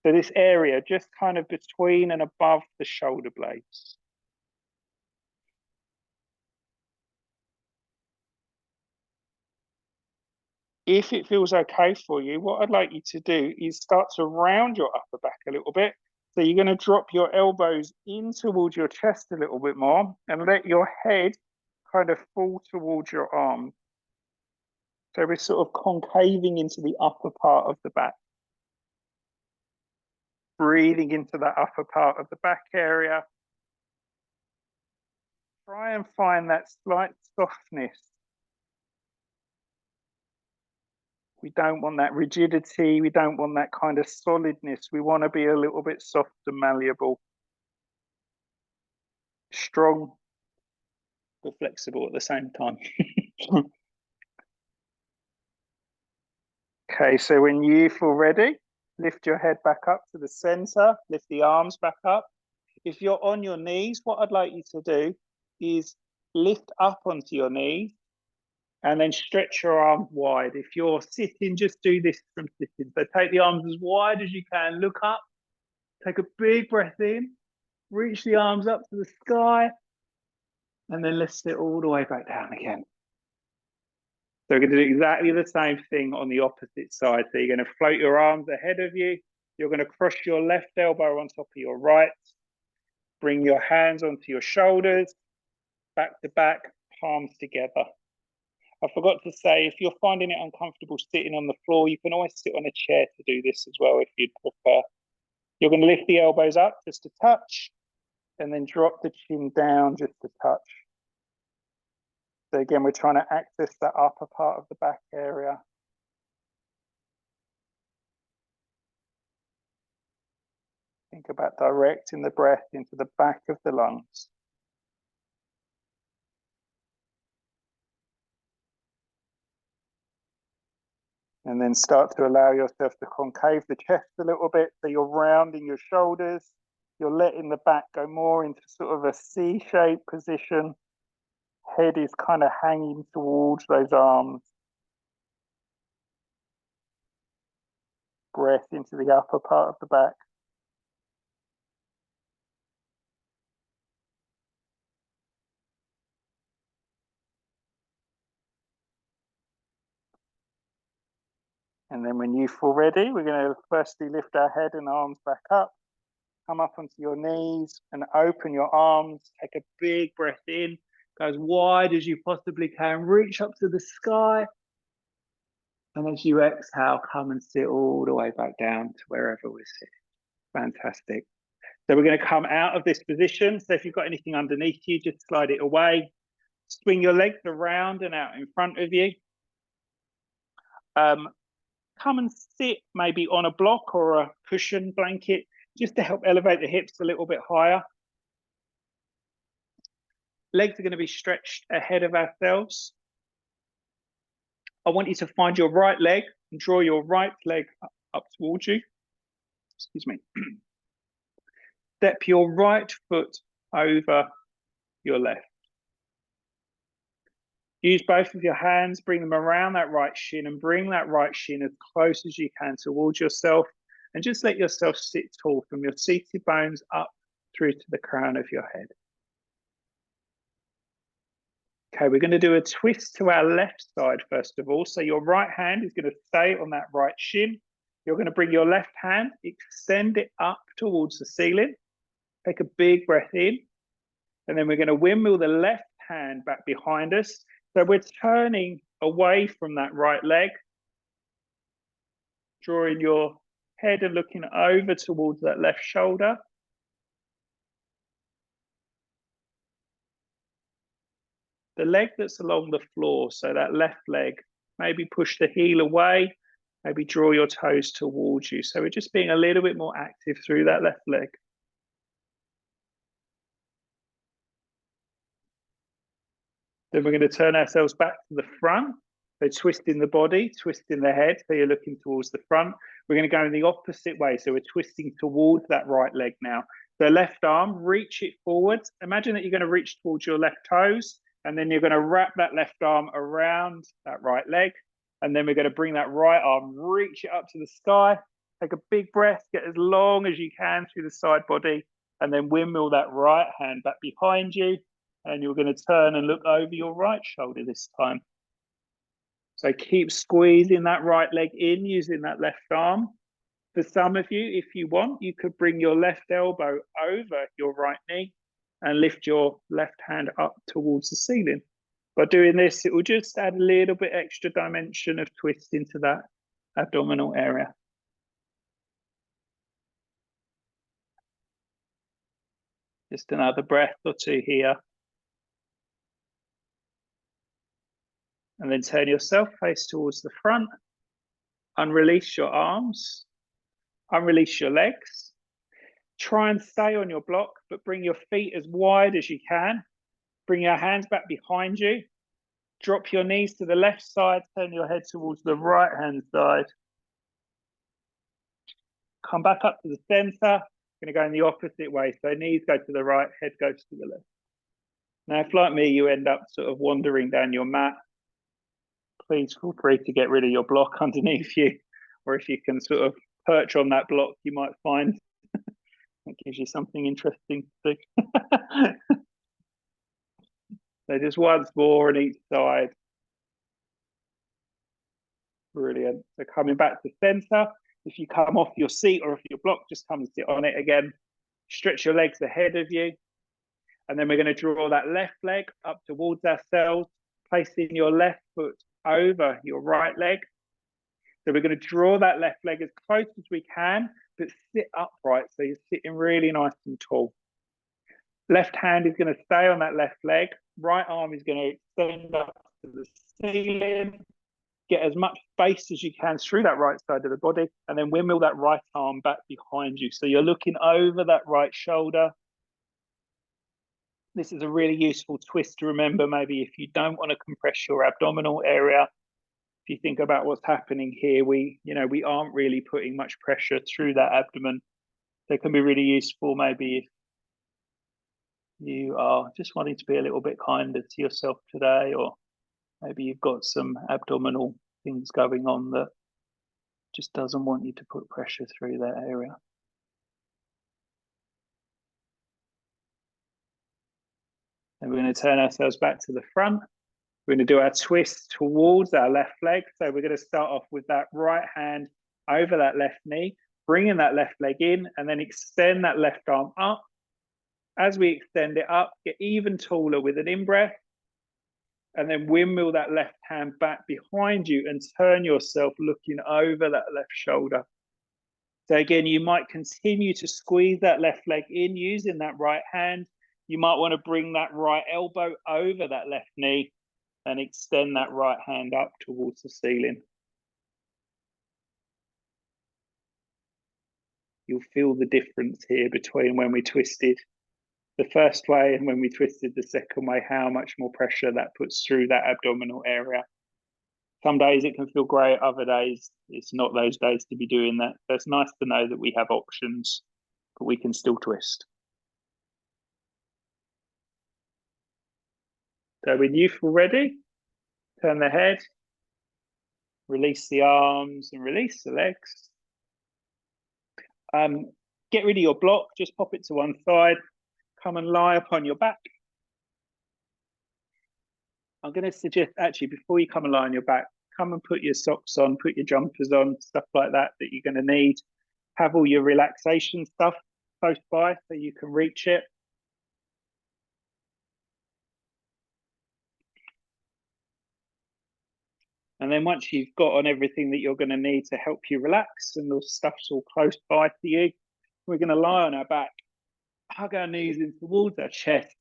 So this area just kind of between and above the shoulder blades. If it feels okay for you, what I'd like you to do is start to round your upper back a little bit. So you're going to drop your elbows in towards your chest a little bit more and let your head kind of fall towards your arm. So we're sort of concaving into the upper part of the back. Breathing into that upper part of the back area. Try and find that slight softness. We don't want that rigidity. We don't want that kind of solidness. We want to be a little bit soft and malleable. Strong, but flexible at the same time. Okay, so when you feel ready, lift your head back up to the center, lift the arms back up. If you're on your knees, what I'd like you to do is lift up onto your knees and then stretch your arms wide. If you're sitting, just do this from sitting. So take the arms as wide as you can, look up, take a big breath in, reach the arms up to the sky, and then lift it all the way back down again. So we're going to do exactly the same thing on the opposite side. So you're going to float your arms ahead of you. You're going to cross your left elbow on top of your right. Bring your hands onto your shoulders, back to back, palms together. I forgot to say, if you're finding it uncomfortable sitting on the floor, you can always sit on a chair to do this as well if you'd prefer. You're going to lift the elbows up just a touch and then drop the chin down just a touch. So again, we're trying to access that upper part of the back area. Think about directing the breath into the back of the lungs. And then start to allow yourself to concave the chest a little bit. So you're rounding your shoulders. You're letting the back go more into sort of a C-shaped position. Head is kind of hanging towards those arms. Breath into the upper part of the back. And then when you feel ready, we're going to firstly lift our head and arms back up. Come up onto your knees and open your arms. Take a big breath in. Go as wide as you possibly can. Reach up to the sky. And as you exhale, come and sit all the way back down to wherever we're sitting. Fantastic. So we're going to come out of this position. So if you've got anything underneath you, just slide it away. Swing your legs around and out in front of you. Come and sit maybe on a block or a cushion blanket just to help elevate the hips a little bit higher. Legs are going to be stretched ahead of ourselves. I want you to find your right leg and draw your right leg up towards you. Excuse me. Step your right foot over your left. Use both of your hands, bring them around that right shin and bring that right shin as close as you can towards yourself and just let yourself sit tall from your seated bones up through to the crown of your head. Okay, we're going to do a twist to our left side first of all. So your right hand is going to stay on that right shin. You're going to bring your left hand, extend it up towards the ceiling. Take a big breath in. And then we're going to windmill the left hand back behind us. So we're turning away from that right leg, drawing your head and looking over towards that left shoulder. The leg that's along the floor, so that left leg, maybe push the heel away, maybe draw your toes towards you. So we're just being a little bit more active through that left leg. Then we're going to turn ourselves back to the front. So twisting the body, twisting the head, so you're looking towards the front. We're going to go in the opposite way. So we're twisting towards that right leg now. The left arm, reach it forwards. Imagine that you're going to reach towards your left toes, and then you're going to wrap that left arm around that right leg. And then we're going to bring that right arm, reach it up to the sky, Take a big breath, get as long as you can through the side body, and then windmill that right hand back behind you. And you're going to turn and look over your right shoulder this time. So keep squeezing that right leg in using that left arm. For some of you, if you want, you could bring your left elbow over your right knee and lift your left hand up towards the ceiling. By doing this, it will just add a little bit extra dimension of twist into that abdominal area. Just another breath or two here. And then turn yourself face towards the front. Unrelease your arms. Unrelease your legs. Try and stay on your block, but bring your feet as wide as you can. Bring your hands back behind you. Drop your knees to the left side. Turn your head towards the right-hand side. Come back up to the center. Going to go in the opposite way. So knees go to the right, head goes to the left. Now, if like me, you end up sort of wandering down your mat, please feel free to get rid of your block underneath you. Or if you can sort of perch on that block, you might find that gives you something interesting to do. So just once more on each side. Brilliant. So coming back to center. If you come off your seat or if your block, just come and sit on it again. Stretch your legs ahead of you. And then we're going to draw that left leg up towards ourselves, placing your left foot over your right leg. So we're going to draw that left leg as close as we can, but sit upright. So you're sitting really nice and tall. Left hand is going to stay on that left leg. Right arm is going to extend up to the ceiling. Get as much space as you can through that right side of the body, and then windmill that right arm back behind you. So you're looking over that right shoulder. This is a really useful twist to remember, maybe if you don't want to compress your abdominal area. If you think about what's happening here, we aren't really putting much pressure through that abdomen. So it can be really useful maybe if you are just wanting to be a little bit kinder to yourself today, or maybe you've got some abdominal things going on that just doesn't want you to put pressure through that area. And we're going to turn ourselves back to the front. We're going to do our twist towards our left leg. So we're going to start off with that right hand over that left knee, bringing that left leg in, and then extend that left arm up. As we extend it up, get even taller with an in-breath, and then windmill that left hand back behind you and turn yourself looking over that left shoulder. So again, you might continue to squeeze that left leg in using that right hand. You might want to bring that right elbow over that left knee and extend that right hand up towards the ceiling. You'll feel the difference here between when we twisted the first way and when we twisted the second way, how much more pressure that puts through that abdominal area. Some days it can feel great, other days it's not those days to be doing that. So it's nice to know that we have options, but we can still twist. So when you feel ready, turn the head, release the arms and release the legs. Get rid of your block, just pop it to one side. Come and lie upon your back. I'm going to suggest, actually, before you come and lie on your back, come and put your socks on, put your jumpers on, stuff like that you're going to need. Have all your relaxation stuff close by so you can reach it. And then once you've got on everything that you're going to need to help you relax and the stuff's all close by to you, we're going to lie on our back, hug our knees in towards our chest,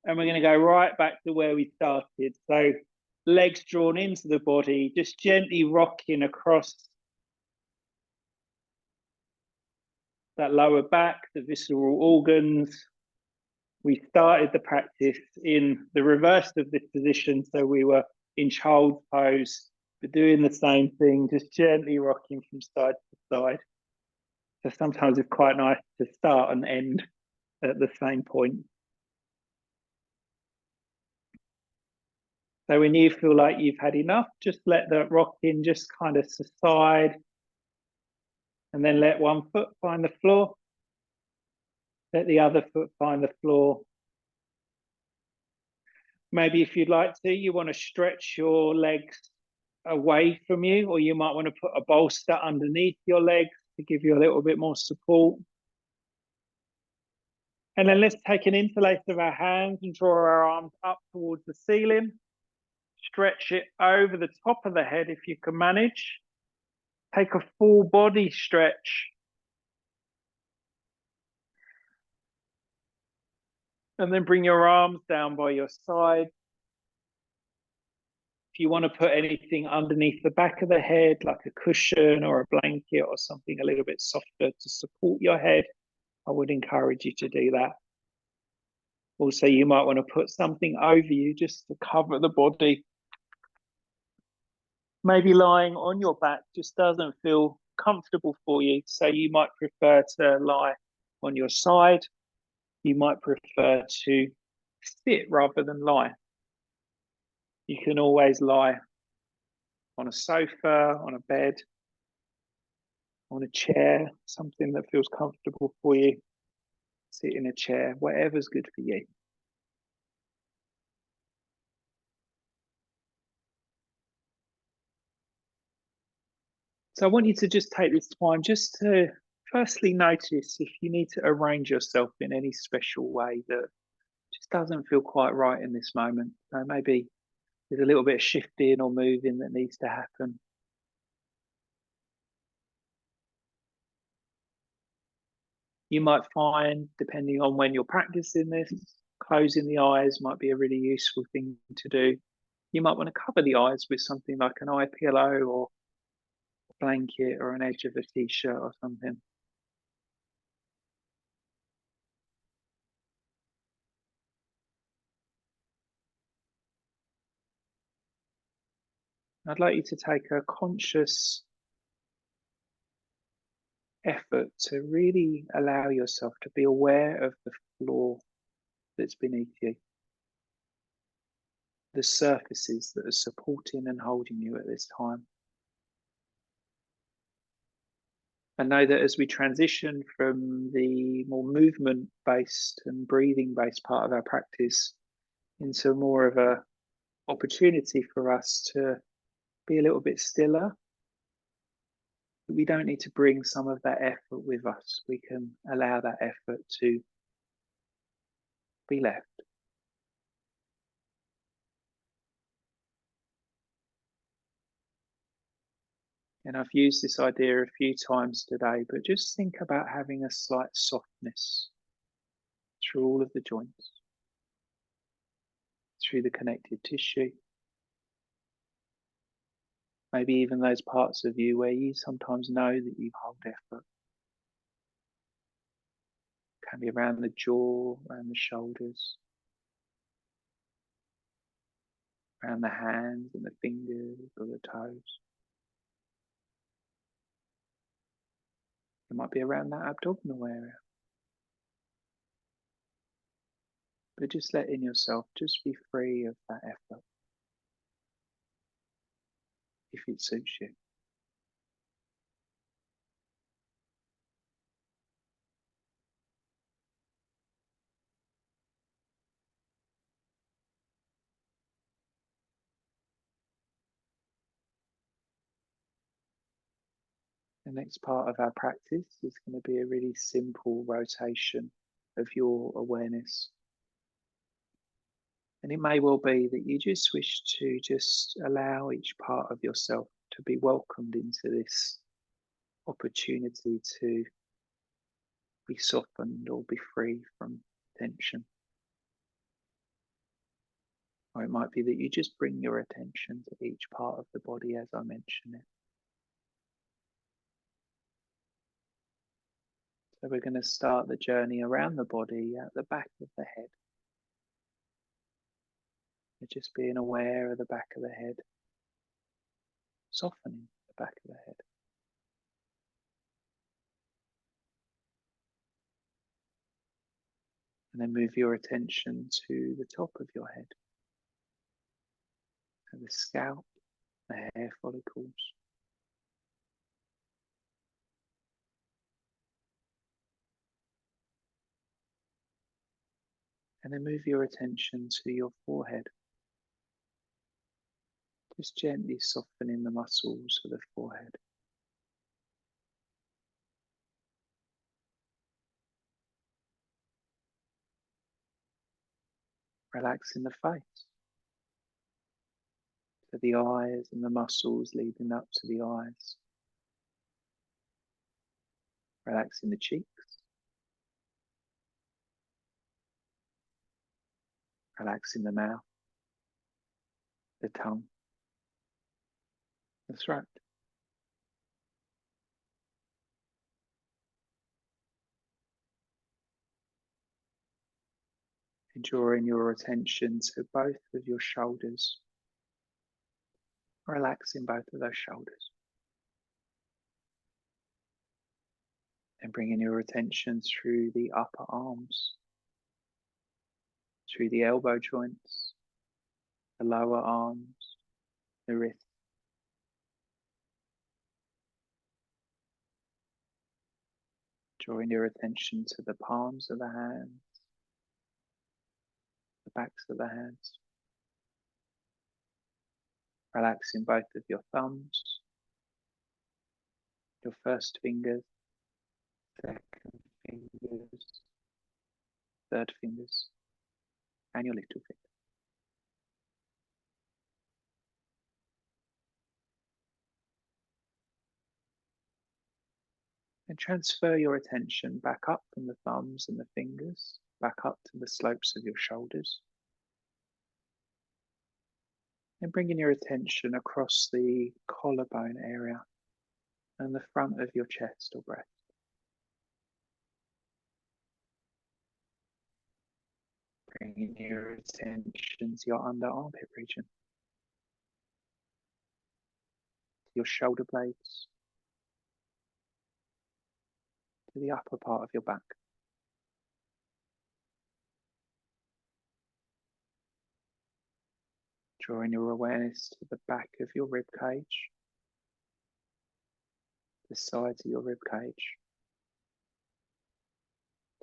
and we're going to go right back to where we started. So legs drawn into the body, just gently rocking across that lower back, the visceral organs. We started the practice in the reverse of this position. So we were in child's pose, but doing the same thing, just gently rocking from side to side. So sometimes it's quite nice to start and end at the same point. So when you feel like you've had enough, just let the rocking just kind of subside. And then let one foot find the floor. Let the other foot find the floor. Maybe if you'd like to, you want to stretch your legs away from you, or you might want to put a bolster underneath your legs to give you a little bit more support. And then let's take an interlace of our hands and draw our arms up towards the ceiling. Stretch it over the top of the head if you can manage. Take a full body stretch. And then bring your arms down by your side. If you want to put anything underneath the back of the head, like a cushion or a blanket or something a little bit softer to support your head, I would encourage you to do that. Also, you might want to put something over you just to cover the body. Maybe lying on your back just doesn't feel comfortable for you, so you might prefer to lie on your side. You might prefer to sit rather than lie. You can always lie on a sofa, on a bed, on a chair, something that feels comfortable for you. Sit in a chair, whatever's good for you. So I want you to just take this time just to firstly notice if you need to arrange yourself in any special way that just doesn't feel quite right in this moment. So maybe there's a little bit of shifting or moving that needs to happen. You might find, depending on when you're practicing this, closing the eyes might be a really useful thing to do. You might want to cover the eyes with something like an eye pillow or a blanket or an edge of a t-shirt or something. I'd like you to take a conscious effort to really allow yourself to be aware of the floor that's beneath you, the surfaces that are supporting and holding you at this time. And know that as we transition from the more movement-based and breathing-based part of our practice into more of a opportunity for us to be a little bit stiller, we don't need to bring some of that effort with us. We can allow that effort to be left. And I've used this idea a few times today, but just think about having a slight softness through all of the joints, through the connective tissue, maybe even those parts of you where you sometimes know that you hold effort. It can be around the jaw, around the shoulders, around the hands and the fingers or the toes. It might be around that abdominal area. But just letting yourself just be free of that effort, if it suits you. The next part of our practice is going to be a really simple rotation of your awareness. And it may well be that you just wish to just allow each part of yourself to be welcomed into this opportunity to be softened or be free from tension. Or it might be that you just bring your attention to each part of the body as I mention it. So we're going to start the journey around the body at the back of the head. Just being aware of the back of the head, softening the back of the head. And then move your attention to the top of your head, to the scalp, the hair follicles. And then move your attention to your forehead. Just gently softening the muscles of the forehead. Relaxing the face. To the eyes and the muscles leading up to the eyes. Relaxing the cheeks. Relaxing the mouth, the tongue, the throat. And drawing your attention to both of your shoulders. Relaxing both of those shoulders. And bringing your attention through the upper arms, through the elbow joints, the lower arms, the wrists. Drawing your attention to the palms of the hands, the backs of the hands. Relaxing both of your thumbs, your first fingers, second fingers, third fingers, and your little finger. And transfer your attention back up from the thumbs and the fingers, back up to the slopes of your shoulders. And bringing your attention across the collarbone area and the front of your chest or breast. Bringing your attention to your under armpit region, your shoulder blades, to the upper part of your back. Drawing your awareness to the back of your rib cage, the sides of your rib cage,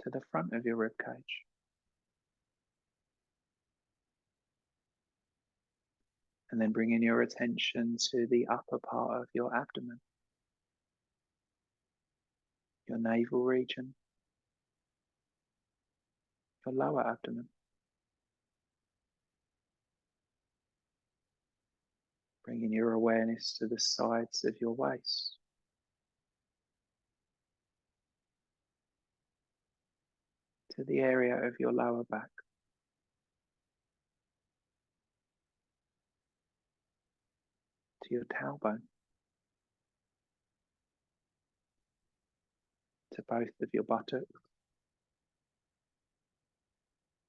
to the front of your rib cage. And then bringing your attention to the upper part of your abdomen, your navel region, your lower abdomen. Bringing your awareness to the sides of your waist, to the area of your lower back, to your tailbone, to both of your buttocks,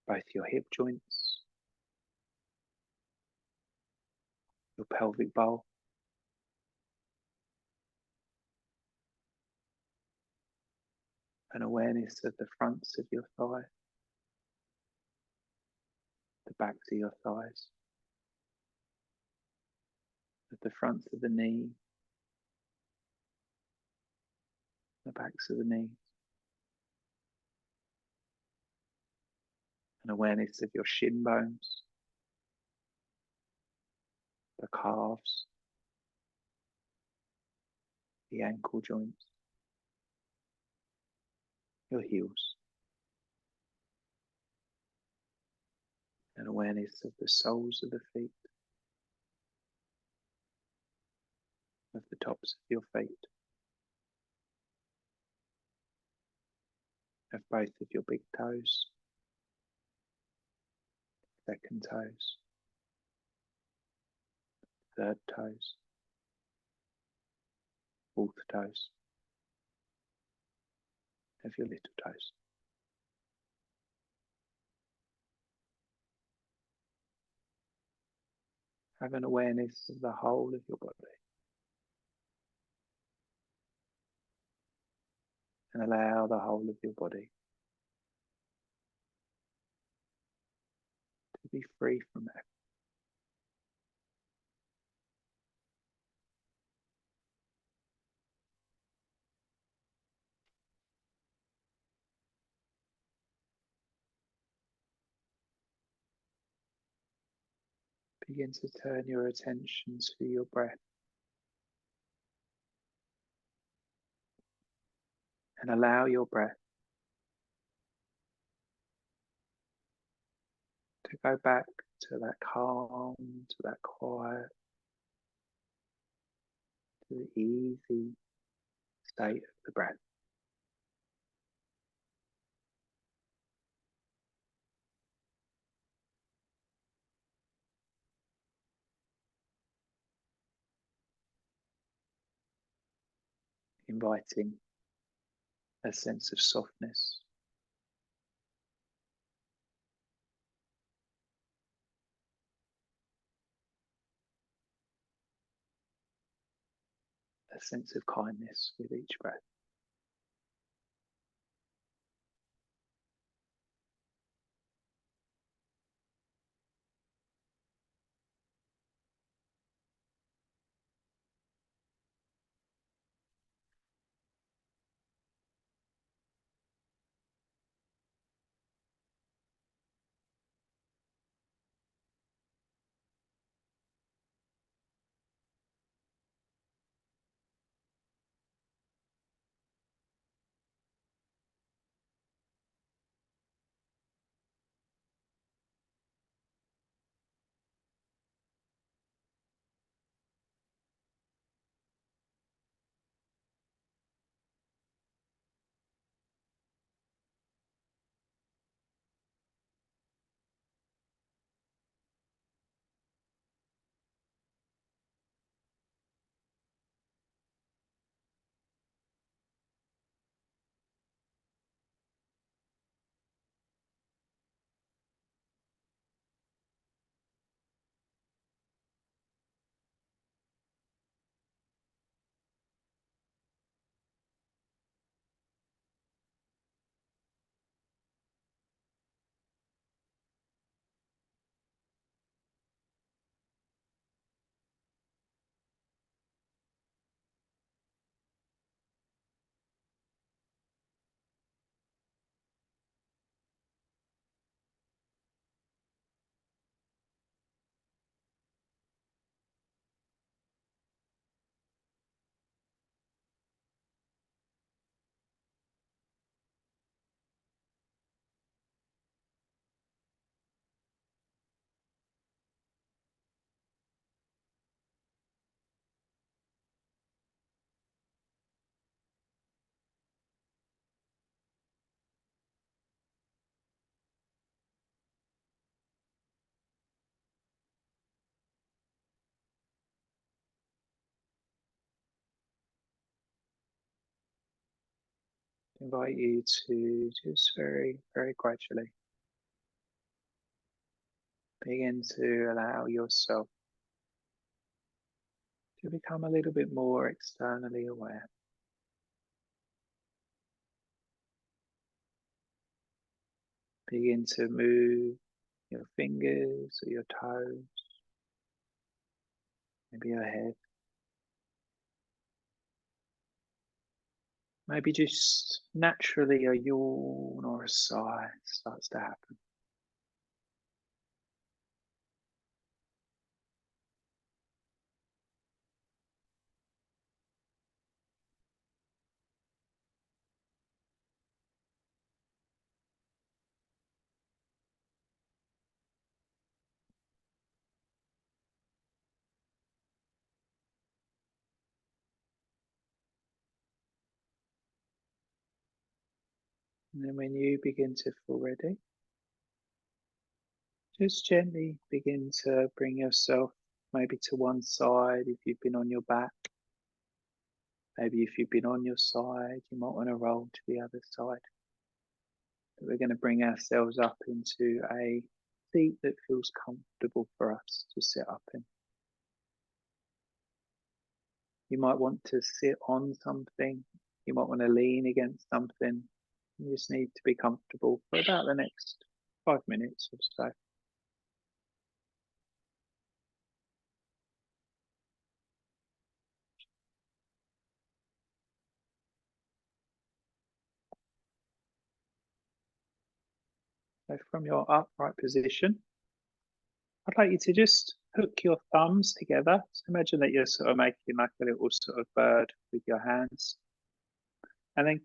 both your hip joints, your pelvic bowl, an awareness of the fronts of your thigh, the backs of your thighs, of the fronts of the knee, the backs of the knees, an awareness of your shin bones, the calves, the ankle joints, your heels, an awareness of the soles of the feet, of the tops of your feet, of both of your big toes, second toes, third toes, fourth toes, of your little toes. Have an awareness of the whole of your body and allow the whole of your body to be free from that. Begin to turn your attention to your breath and allow your breath to go back to that calm, to that quiet, to the easy state of the breath. Inviting a sense of softness, a sense of kindness with each breath. I invite you to just very, very gradually begin to allow yourself to become a little bit more externally aware. Begin to move your fingers or your toes, maybe your head. Maybe just naturally a yawn or a sigh starts to happen. And then when you begin to feel ready, just gently begin to bring yourself maybe to one side if you've been on your back. Maybe if you've been on your side, you might want to roll to the other side. But we're going to bring ourselves up into a seat that feels comfortable for us to sit up in. You might want to sit on something. You might want to lean against something. You just need to be comfortable for about the next 5 minutes or so. So from your upright position, I'd like you to just hook your thumbs together. So imagine that you're sort of making like a little sort of bird with your hands. And then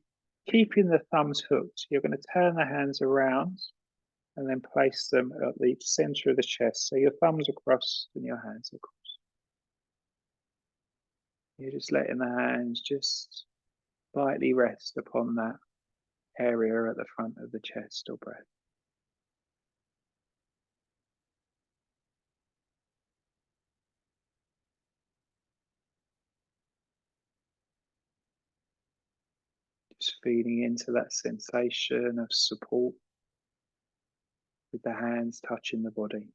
keeping the thumbs hooked, you're going to turn the hands around and then place them at the center of the chest. So your thumbs across and your hands across. You're just letting the hands just lightly rest upon that area at the front of the chest or breast. Just feeding into that sensation of support with the hands touching the body.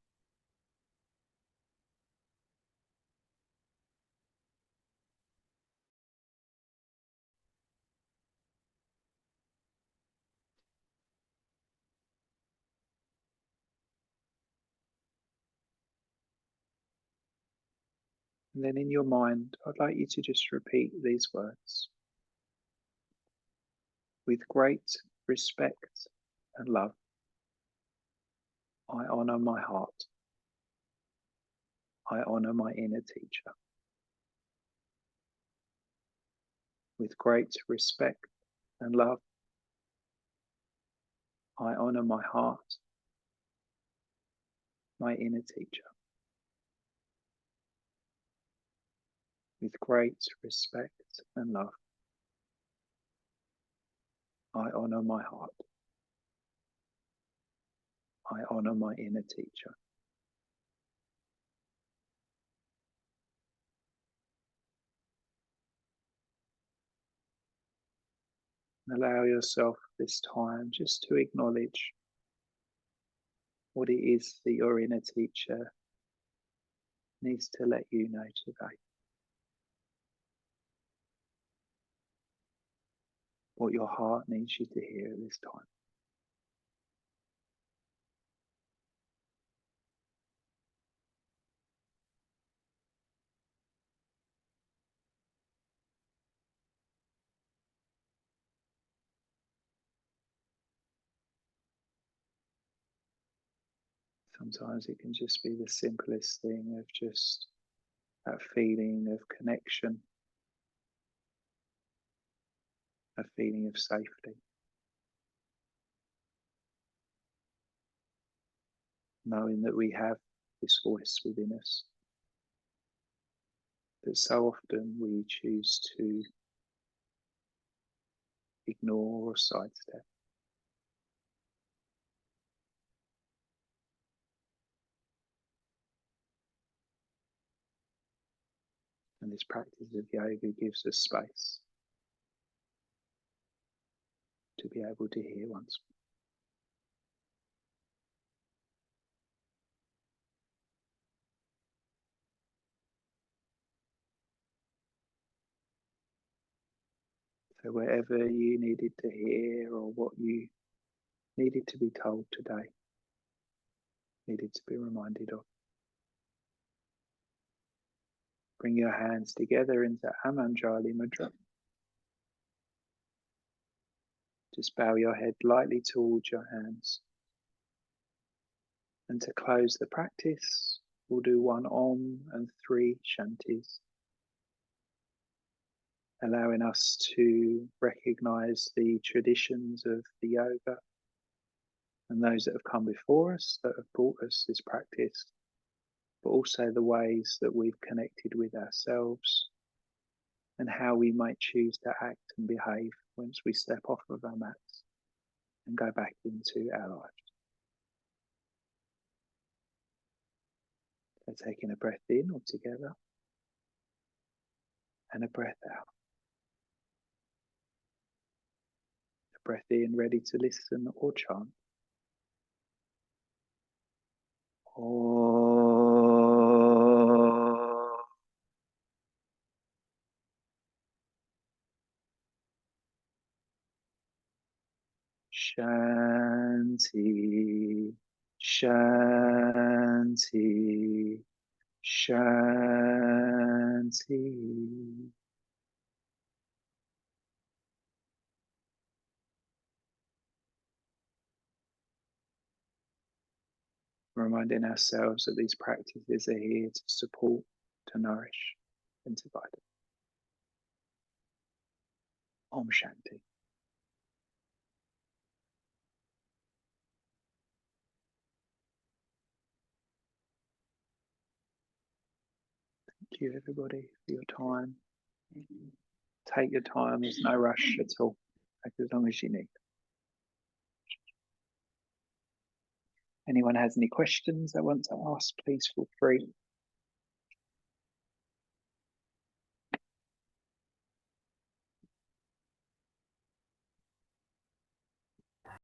And then in your mind, I'd like you to just repeat these words. With great respect and love, I honour my heart. I honour my inner teacher. With great respect and love, I honour my heart, my inner teacher. With great respect and love, I honour my heart. I honour my inner teacher. And allow yourself this time just to acknowledge what it is that your inner teacher needs to let you know today. What your heart needs you to hear at this time. Sometimes it can just be the simplest thing of just that feeling of connection, a feeling of safety. Knowing that we have this voice within us, that so often we choose to ignore or sidestep. And this practice of yoga gives us space to be able to hear once more. So wherever you needed to hear or what you needed to be told today, needed to be reminded of. Bring your hands together into Amanjali Mudra. Just bow your head lightly towards your hands. And to close the practice, we'll do 1 Om and 3 Shantis, allowing us to recognize the traditions of the yoga and those that have come before us that have brought us this practice, but also the ways that we've connected with ourselves and how we might choose to act and behave once we step off of our mats and go back into our lives. So taking a breath in all together and a breath out. A breath in ready to listen or chant. Shanti, Shanti, Shanti. reminding ourselves that these practices are here to support, to nourish, and to guide us. Om Shanti. Thank you, everybody, for your time. Take your time. There's no rush at all. Take as long as you need. Anyone has any questions they want to ask, please feel free.